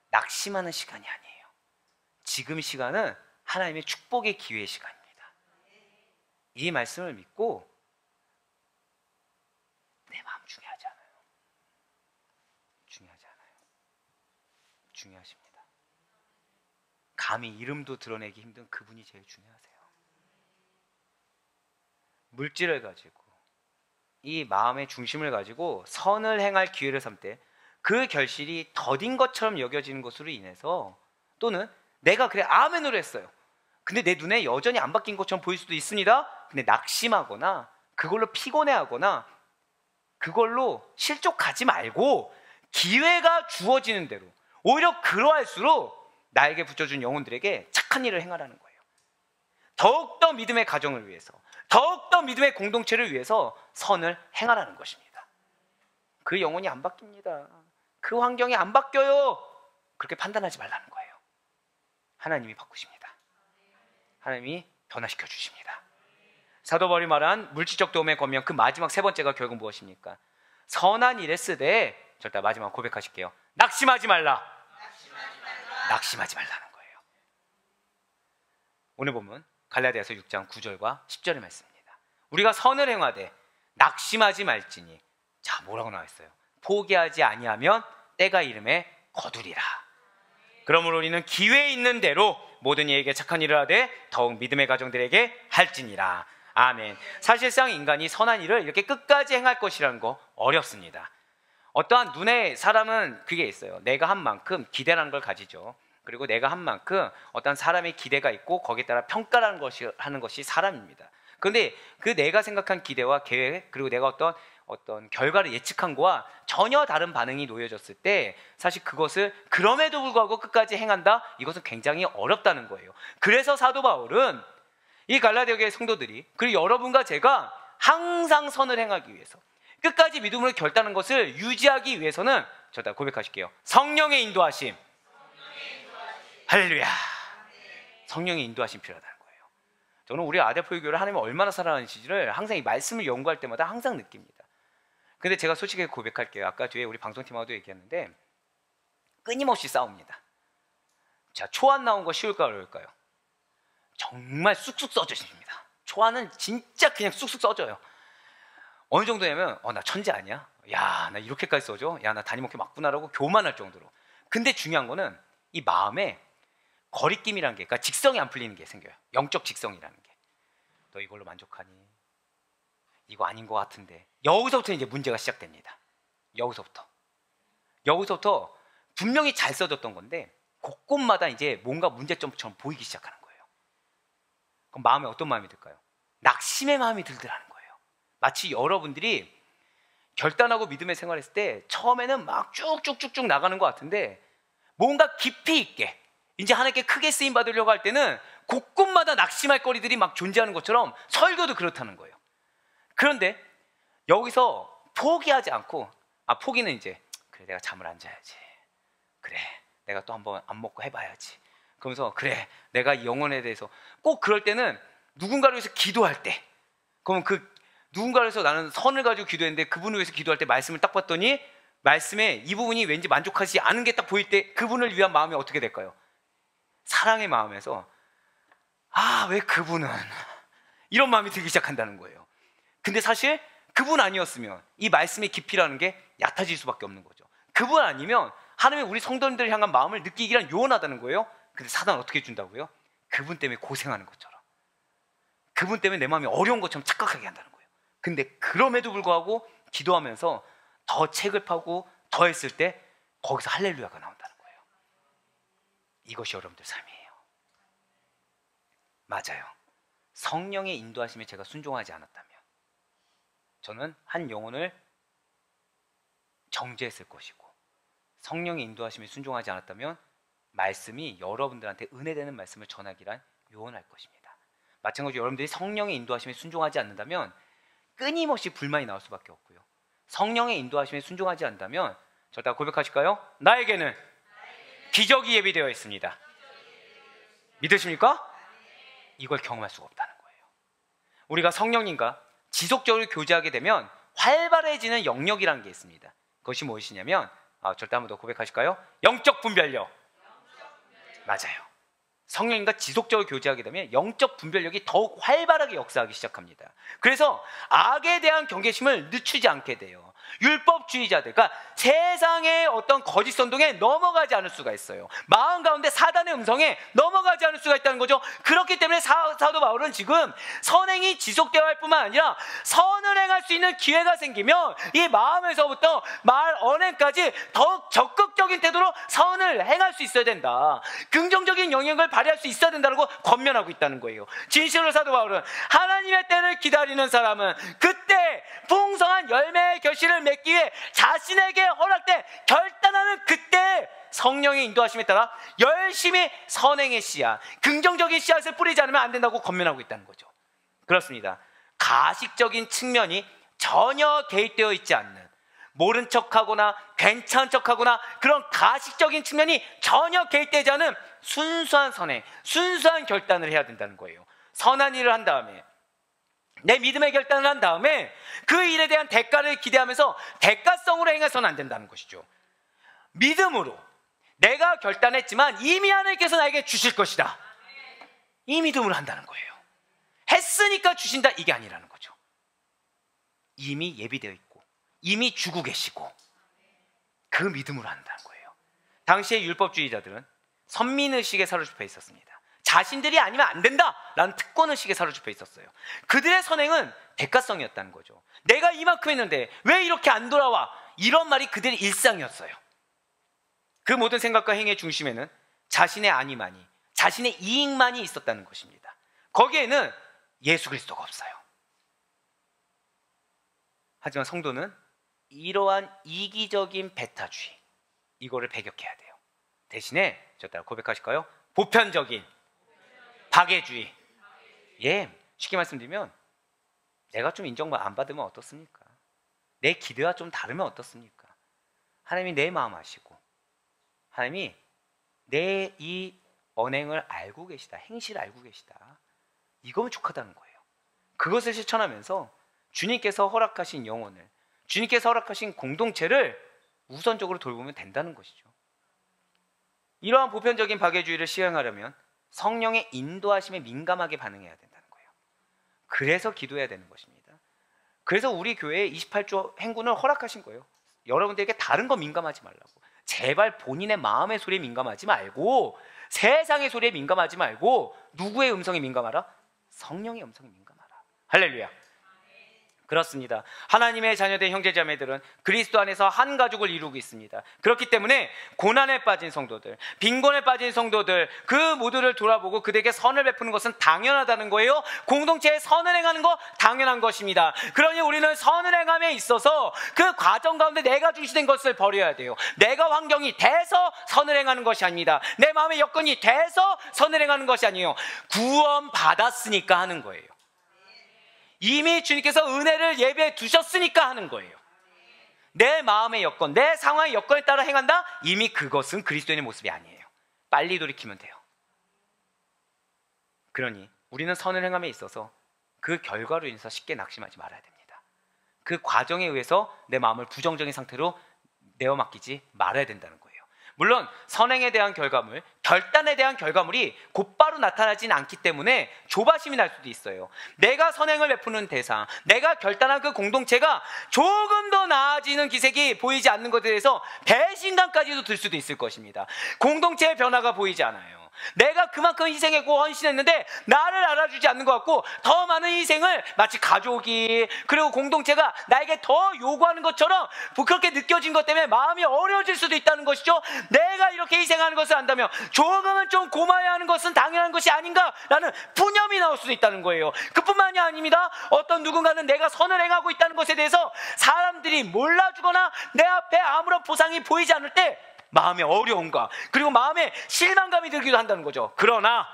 낙심하는 시간이 아니에요. 지금 시간은 하나님의 축복의 기회의 시간입니다. 이 말씀을 믿고 내 마음 중요하지 않아요. 중요하지 않아요. 중요하십니다. 감히 이름도 드러내기 힘든 그분이 제일 중요하세요. 물질을 가지고 이 마음의 중심을 가지고 선을 행할 기회를 삼되 그 결실이 더딘 것처럼 여겨지는 것으로 인해서 또는 내가 그래 아멘으로 했어요. 근데 내 눈에 여전히 안 바뀐 것처럼 보일 수도 있습니다. 근데 낙심하거나 그걸로 피곤해하거나 그걸로 실족하지 말고 기회가 주어지는 대로 오히려 그러할수록 나에게 붙여준 영혼들에게 착한 일을 행하라는 거예요. 더욱더 믿음의 가정을 위해서, 더욱더 믿음의 공동체를 위해서 선을 행하라는 것입니다. 그 영혼이 안 바뀝니다. 그 환경이 안 바뀌어요. 그렇게 판단하지 말라는 거예요. 하나님이 바꾸십니다. 하나님이 변화시켜 주십니다. 사도 바울이 말한 물질적 도움의 권면, 그 마지막 세 번째가 결국 무엇입니까? 선한 일에 쓰되, 절대 마지막 고백하실게요. 낙심하지 말라. 낙심하지 말라는 거예요. 오늘 보면 갈라디아서 6장 9절과 10절의 말씀입니다. 우리가 선을 행하되 낙심하지 말지니, 자 뭐라고 나와있어요? 포기하지 아니하면 때가 이름에 거두리라. 그러므로 우리는 기회 있는 대로 모든 이에게 착한 일을 하되 더욱 믿음의 가정들에게 할지니라. 아멘. 사실상 인간이 선한 일을 이렇게 끝까지 행할 것이라는 거 어렵습니다. 어떠한 눈에 사람은 그게 있어요. 내가 한 만큼 기대라는 걸 가지죠. 그리고 내가 한 만큼 어떤 사람의 기대가 있고 거기에 따라 평가라는 것이 하는 것이 사람입니다. 그런데 그 내가 생각한 기대와 계획, 그리고 내가 어떤 결과를 예측한 거와 전혀 다른 반응이 놓여졌을 때 사실 그것을 그럼에도 불구하고 끝까지 행한다? 이것은 굉장히 어렵다는 거예요. 그래서 사도 바울은 이 갈라디아 교회 성도들이, 그리고 여러분과 제가 항상 선을 행하기 위해서, 끝까지 믿음으로 결단하는 것을 유지하기 위해서는, 저다 고백하실게요. 성령의 인도하심. 할렐루야. 성령의 인도하심 필요하다는 거예요. 저는 우리 아델포유교를 하나님이 얼마나 사랑하는지를 항상 이 말씀을 연구할 때마다 항상 느낍니다. 근데 제가 솔직히 고백할게요. 아까 뒤에 우리 방송팀하고도 얘기했는데 끊임없이 싸웁니다. 자, 초안 나온 거 쉬울까요, 어려울까요? 정말 쑥쑥 써주십니다. 초안은 진짜 그냥 쑥쑥 써줘요. 어느 정도냐면 나 천재 아니야? 야, 나 이렇게까지 써줘? 야, 나 담임목회 맞구나라고 교만할 정도로. 근데 중요한 거는 이 마음에 거리낌이라는 게, 그러니까 직성이 안 풀리는 게 생겨요. 영적 직성이라는 게. 너 이걸로 만족하니? 이거 아닌 것 같은데. 여기서부터 이제 문제가 시작됩니다. 여기서부터 분명히 잘 써졌던 건데 곳곳마다 이제 뭔가 문제점처럼 보이기 시작하는 거예요. 그럼 마음에 어떤 마음이 들까요? 낙심의 마음이 들더라는 거예요. 마치 여러분들이 결단하고 믿음의 생활했을 때 처음에는 막 쭉쭉쭉쭉 나가는 것 같은데 뭔가 깊이 있게 이제 하나님께 크게 쓰임 받으려고 할 때는 곳곳마다 낙심할 거리들이 막 존재하는 것처럼 설교도 그렇다는 거예요. 그런데 여기서 포기하지 않고, 포기는 이제 그래 내가 잠을 안 자야지, 그래 내가 또 한번 안 먹고 해봐야지, 그러면서 그래 내가 이 영혼에 대해서 꼭 그럴 때는 누군가를 위해서 기도할 때, 그러면 그 누군가를 위해서 나는 선을 가지고 기도했는데 그분을 위해서 기도할 때 말씀을 딱 봤더니 말씀에 이 부분이 왠지 만족하지 않은 게 딱 보일 때 그분을 위한 마음이 어떻게 될까요? 사랑의 마음에서 왜 그분은, 이런 마음이 들기 시작한다는 거예요. 근데 사실 그분 아니었으면 이 말씀의 깊이라는 게 얕아질 수밖에 없는 거죠. 그분 아니면 하나님의 우리 성도님들을 향한 마음을 느끼기란 요원하다는 거예요. 근데 사단은 어떻게 해준다고요? 그분 때문에 고생하는 것처럼, 그분 때문에 내 마음이 어려운 것처럼 착각하게 한다는 거예요. 근데 그럼에도 불구하고 기도하면서 더 책을 파고 더 했을 때 거기서 할렐루야가 나온다는 거예요. 이것이 여러분들 삶이에요. 맞아요. 성령의 인도하심에 제가 순종하지 않았다면 저는 한 영혼을 정죄했을 것이고, 성령의 인도하심에 순종하지 않았다면 말씀이 여러분들한테 은혜되는 말씀을 전하기란 요원할 것입니다. 마찬가지로 여러분들이 성령의 인도하심에 순종하지 않는다면 끊임없이 불만이 나올 수밖에 없고요. 성령의 인도하심에 순종하지 않는다면, 저다 고백하실까요? 나에게는 기적이 예비되어 있습니다. 믿으십니까? 이걸 경험할 수가 없다는 거예요. 우리가 성령님과 지속적으로 교제하게 되면 활발해지는 영역이라는 게 있습니다. 그것이 무엇이냐면, 절대 한번 더 고백하실까요? 영적 분별력. 맞아요. 성령님과 지속적으로 교제하게 되면 영적 분별력이 더욱 활발하게 역사하기 시작합니다. 그래서 악에 대한 경계심을 늦추지 않게 돼요. 율법주의자들, 그러니까 세상의 어떤 거짓 선동에 넘어가지 않을 수가 있어요. 마음 가운데 사단의 음성에 넘어가지 않을 수가 있다는 거죠. 그렇기 때문에 사도 바울은 지금 선행이 지속되어야 할 뿐만 아니라 선을 행할 수 있는 기회가 생기면 이 마음에서부터 말 언행까지 더욱 적극적인 태도로 선을 행할 수 있어야 된다. 긍정적인 영향을 발휘할 수 있어야 된다고 권면하고 있다는 거예요. 진실로 사도 바울은 하나님의 때를 기다리는 사람은 그때 풍성한 열매의 결실을 맺기 위해 자신에게 허락돼 결단하는 그때 성령의 인도하심에 따라 열심히 선행의 씨앗, 긍정적인 씨앗을 뿌리지 않으면 안 된다고 권면하고 있다는 거죠. 그렇습니다. 가식적인 측면이 전혀 개입되어 있지 않는, 모른 척하거나 괜찮은 척하거나 그런 가식적인 측면이 전혀 개입되지 않은 순수한 선행, 순수한 결단을 해야 된다는 거예요. 선한 일을 한 다음에, 내 믿음의 결단을 한 다음에 그 일에 대한 대가를 기대하면서 대가성으로 행해서는 안 된다는 것이죠. 믿음으로 내가 결단했지만 이미 하나님께서 나에게 주실 것이다, 이 믿음으로 한다는 거예요. 했으니까 주신다, 이게 아니라는 거죠. 이미 예비되어 있고 이미 주고 계시고 그 믿음으로 한다는 거예요. 당시의 율법주의자들은 선민의식에 사로잡혀 있었습니다. 자신들이 아니면 안 된다라는 특권의식에 사로잡혀 있었어요. 그들의 선행은 대가성이었다는 거죠. 내가 이만큼 했는데 왜 이렇게 안 돌아와? 이런 말이 그들의 일상이었어요. 그 모든 생각과 행위의 중심에는 자신의 안위만이, 자신의 이익만이 있었다는 것입니다. 거기에는 예수 그리스도가 없어요. 하지만 성도는 이러한 이기적인 배타주의, 이거를 배격해야 돼요. 대신에 저 따라 고백하실까요? 보편적인 박애주의. 예, 쉽게 말씀드리면 내가 좀 인정 안 받으면 어떻습니까? 내 기대와 좀 다르면 어떻습니까? 하나님이 내 마음 아시고 하나님이 내 이 언행을 알고 계시다, 행실을 알고 계시다, 이거면 족하다는 거예요. 그것을 실천하면서 주님께서 허락하신 영혼을, 주님께서 허락하신 공동체를 우선적으로 돌보면 된다는 것이죠. 이러한 보편적인 박애주의를 시행하려면 성령의 인도하심에 민감하게 반응해야 된다는 거예요. 그래서 기도해야 되는 것입니다. 그래서 우리 교회에 28조 행군을 허락하신 거예요. 여러분들에게 다른 거 민감하지 말라고. 제발 본인의 마음의 소리에 민감하지 말고, 세상의 소리에 민감하지 말고, 누구의 음성에 민감하라? 성령의 음성에 민감하라. 할렐루야. 그렇습니다. 하나님의 자녀된 형제자매들은 그리스도 안에서 한 가족을 이루고 있습니다. 그렇기 때문에 고난에 빠진 성도들, 빈곤에 빠진 성도들, 그 모두를 돌아보고 그들에게 선을 베푸는 것은 당연하다는 거예요. 공동체에 선을 행하는 거 당연한 것입니다. 그러니 우리는 선을 행함에 있어서 그 과정 가운데 내가 중시된 것을 버려야 돼요. 내가 환경이 돼서 선을 행하는 것이 아닙니다. 내 마음의 여건이 돼서 선을 행하는 것이 아니에요. 구원 받았으니까 하는 거예요. 이미 주님께서 은혜를 예배해 두셨으니까 하는 거예요. 내 마음의 여건, 내 상황의 여건에 따라 행한다? 이미 그것은 그리스도인의 모습이 아니에요. 빨리 돌이키면 돼요. 그러니 우리는 선을 행함에 있어서 그 결과로 인해서 쉽게 낙심하지 말아야 됩니다. 그 과정에 의해서 내 마음을 부정적인 상태로 내어 맡기지 말아야 된다는 거예요. 물론 선행에 대한 결과물, 결단에 대한 결과물이 곧바로 나타나진 않기 때문에 조바심이 날 수도 있어요. 내가 선행을 베푸는 대상, 내가 결단한 그 공동체가 조금 더 나아지는 기색이 보이지 않는 것에 대해서 배신감까지도 들 수도 있을 것입니다. 공동체의 변화가 보이지 않아요. 내가 그만큼 희생했고 헌신했는데 나를 알아주지 않는 것 같고, 더 많은 희생을 마치 가족이, 그리고 공동체가 나에게 더 요구하는 것처럼 그렇게 느껴진 것 때문에 마음이 어려워질 수도 있다는 것이죠. 내가 이렇게 희생하는 것을 안다면 조금은 좀 고마워야 하는 것은 당연한 것이 아닌가라는 푸념이 나올 수도 있다는 거예요. 그뿐만이 아닙니다. 어떤 누군가는 내가 선을 행하고 있다는 것에 대해서 사람들이 몰라주거나 내 앞에 아무런 보상이 보이지 않을 때 마음의 어려움과 그리고 마음의 실망감이 들기도 한다는 거죠. 그러나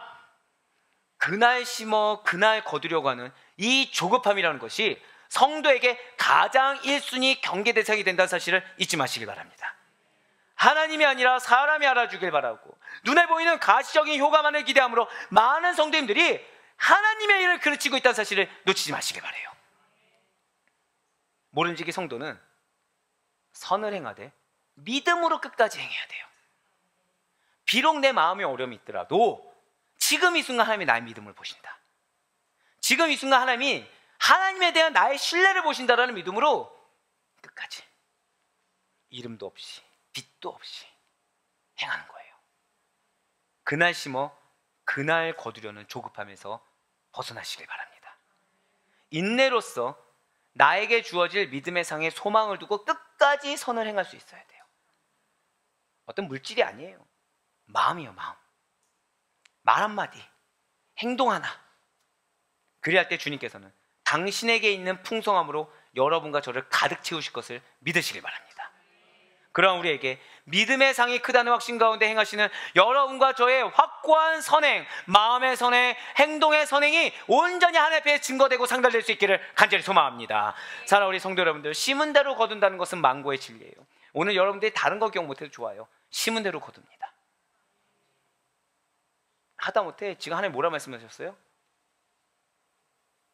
그날 심어 그날 거두려고 하는 이 조급함이라는 것이 성도에게 가장 1순위 경계 대상이 된다는 사실을 잊지 마시기 바랍니다. 하나님이 아니라 사람이 알아주길 바라고, 눈에 보이는 가시적인 효과만을 기대함으로 많은 성도님들이 하나님의 일을 그르치고 있다는 사실을 놓치지 마시길 바라요. 모름지기 성도는 선을 행하되 믿음으로 끝까지 행해야 돼요. 비록 내 마음에 어려움이 있더라도 지금 이 순간 하나님이 나의 믿음을 보신다, 지금 이 순간 하나님이 하나님에 대한 나의 신뢰를 보신다라는 믿음으로 끝까지 이름도 없이 빛도 없이 행하는 거예요. 그날 심어 그날 거두려는 조급함에서 벗어나시길 바랍니다. 인내로서 나에게 주어질 믿음의 상에 소망을 두고 끝까지 선을 행할 수 있어야 돼요. 어떤 물질이 아니에요. 마음이요, 마음. 말 한마디, 행동 하나. 그리할 때 주님께서는 당신에게 있는 풍성함으로 여러분과 저를 가득 채우실 것을 믿으시길 바랍니다. 그러나 우리에게 믿음의 상이 크다는 확신 가운데 행하시는 여러분과 저의 확고한 선행, 마음의 선행, 행동의 선행이 온전히 하나님 앞에 증거되고 상달될 수 있기를 간절히 소망합니다. 사랑하는 우리 성도 여러분들, 심은 대로 거둔다는 것은 만고의 진리예요. 오늘 여러분들이 다른 거 기억 못해도 좋아요. 심은 대로 거둡니다. 하다못해 지금 하나님 뭐라 말씀하셨어요?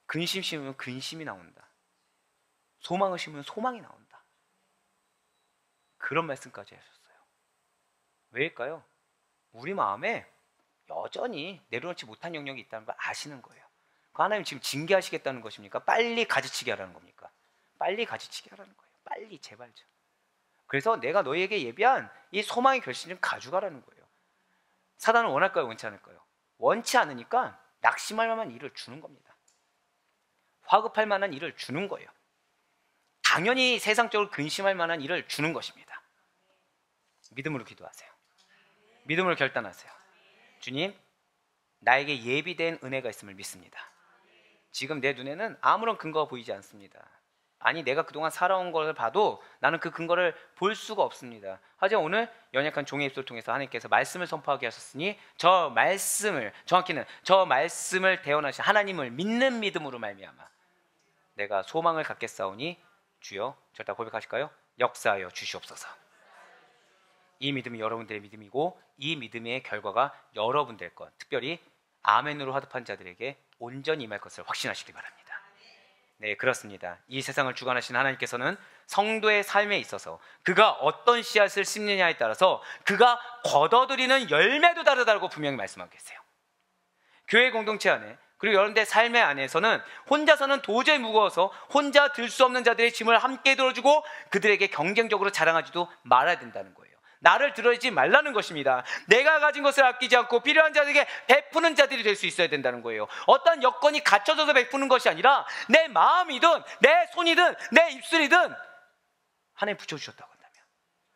근심 심으면 근심이 나온다, 소망을 심으면 소망이 나온다, 그런 말씀까지 하셨어요. 왜일까요? 우리 마음에 여전히 내려놓지 못한 영역이 있다는 걸 아시는 거예요. 하나님 지금 징계하시겠다는 것입니까? 빨리 가지치게 하라는 겁니까? 빨리 가지치게 하라는 거예요. 빨리, 제발 좀. 그래서 내가 너희에게 예비한 이 소망의 결실 좀 가져가라는 거예요. 사단은 원할까요? 원치 않을까요? 원치 않으니까 낙심할 만한 일을 주는 겁니다. 화급할 만한 일을 주는 거예요. 당연히 세상적으로 근심할 만한 일을 주는 것입니다. 믿음으로 기도하세요. 믿음으로 결단하세요. 주님, 나에게 예비된 은혜가 있음을 믿습니다. 지금 내 눈에는 아무런 근거가 보이지 않습니다. 아니 내가 그동안 살아온 걸 봐도 나는 그 근거를 볼 수가 없습니다. 하지만 오늘 연약한 종의 입술을 통해서 하나님께서 말씀을 선포하게 하셨으니 저 말씀을, 정확히는 저 말씀을 대언하신 하나님을 믿는 믿음으로 말미암아 내가 소망을 갖겠사오니 주여, 절대 고백하실까요? 역사하여 주시옵소서. 이 믿음이 여러분들의 믿음이고 이 믿음의 결과가 여러분들 것, 특별히 아멘으로 화답한 자들에게 온전히 임할 것을 확신하시기 바랍니다. 네, 그렇습니다. 이 세상을 주관하시는 하나님께서는 성도의 삶에 있어서 그가 어떤 씨앗을 심느냐에 따라서 그가 거둬들이는 열매도 다르다고 분명히 말씀하고 계세요. 교회 공동체 안에, 그리고 여러분들의 삶의 안에서는 혼자서는 도저히 무거워서 혼자 들 수 없는 자들의 짐을 함께 들어주고 그들에게 경쟁적으로 자랑하지도 말아야 된다는 거예요. 나를 들어주지 말라는 것입니다. 내가 가진 것을 아끼지 않고 필요한 자들에게 베푸는 자들이 될 수 있어야 된다는 거예요. 어떤 여건이 갖춰져서 베푸는 것이 아니라 내 마음이든 내 손이든 내 입술이든 하나님 붙여주셨다고 한다면,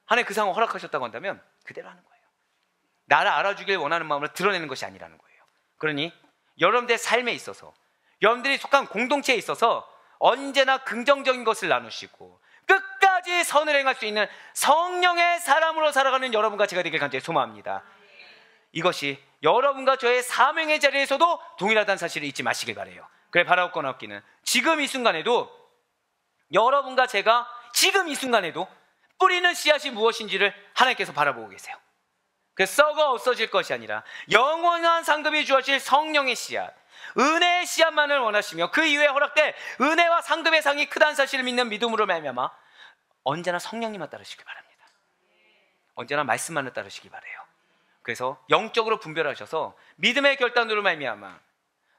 하나님 그 상황을 허락하셨다고 한다면 그대로 하는 거예요. 나를 알아주길 원하는 마음을 드러내는 것이 아니라는 거예요. 그러니 여러분들의 삶에 있어서, 여러분들이 속한 공동체에 있어서 언제나 긍정적인 것을 나누시고 끝까지 선을 행할 수 있는 성령의 사람으로 살아가는 여러분과 제가 되길 간절히 소망합니다. 이것이 여러분과 저의 사명의 자리에서도 동일하다는 사실을 잊지 마시길 바라요. 그래, 바라옵거나 없기는 지금 이 순간에도 여러분과 제가 지금 이 순간에도 뿌리는 씨앗이 무엇인지를 하나님께서 바라보고 계세요. 그래서 썩어 없어질 것이 아니라 영원한 상급이 주어질 성령의 씨앗, 은혜의 씨앗만을 원하시며 그 이후에 허락될 은혜와 상급의 상이 크다는 사실을 믿는 믿음으로 말미암아 언제나 성령님만 따르시기 바랍니다. 언제나 말씀만을 따르시기 바라요. 그래서 영적으로 분별하셔서 믿음의 결단으로 말미암아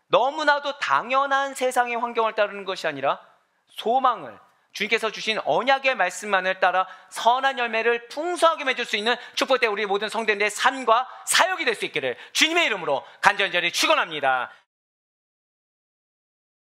너무나도 당연한 세상의 환경을 따르는 것이 아니라 소망을, 주님께서 주신 언약의 말씀만을 따라 선한 열매를 풍성하게 맺을 수 있는 축복된 우리 모든 성도들의 삶과 사역이 될 수 있기를 주님의 이름으로 간절히 축원합니다.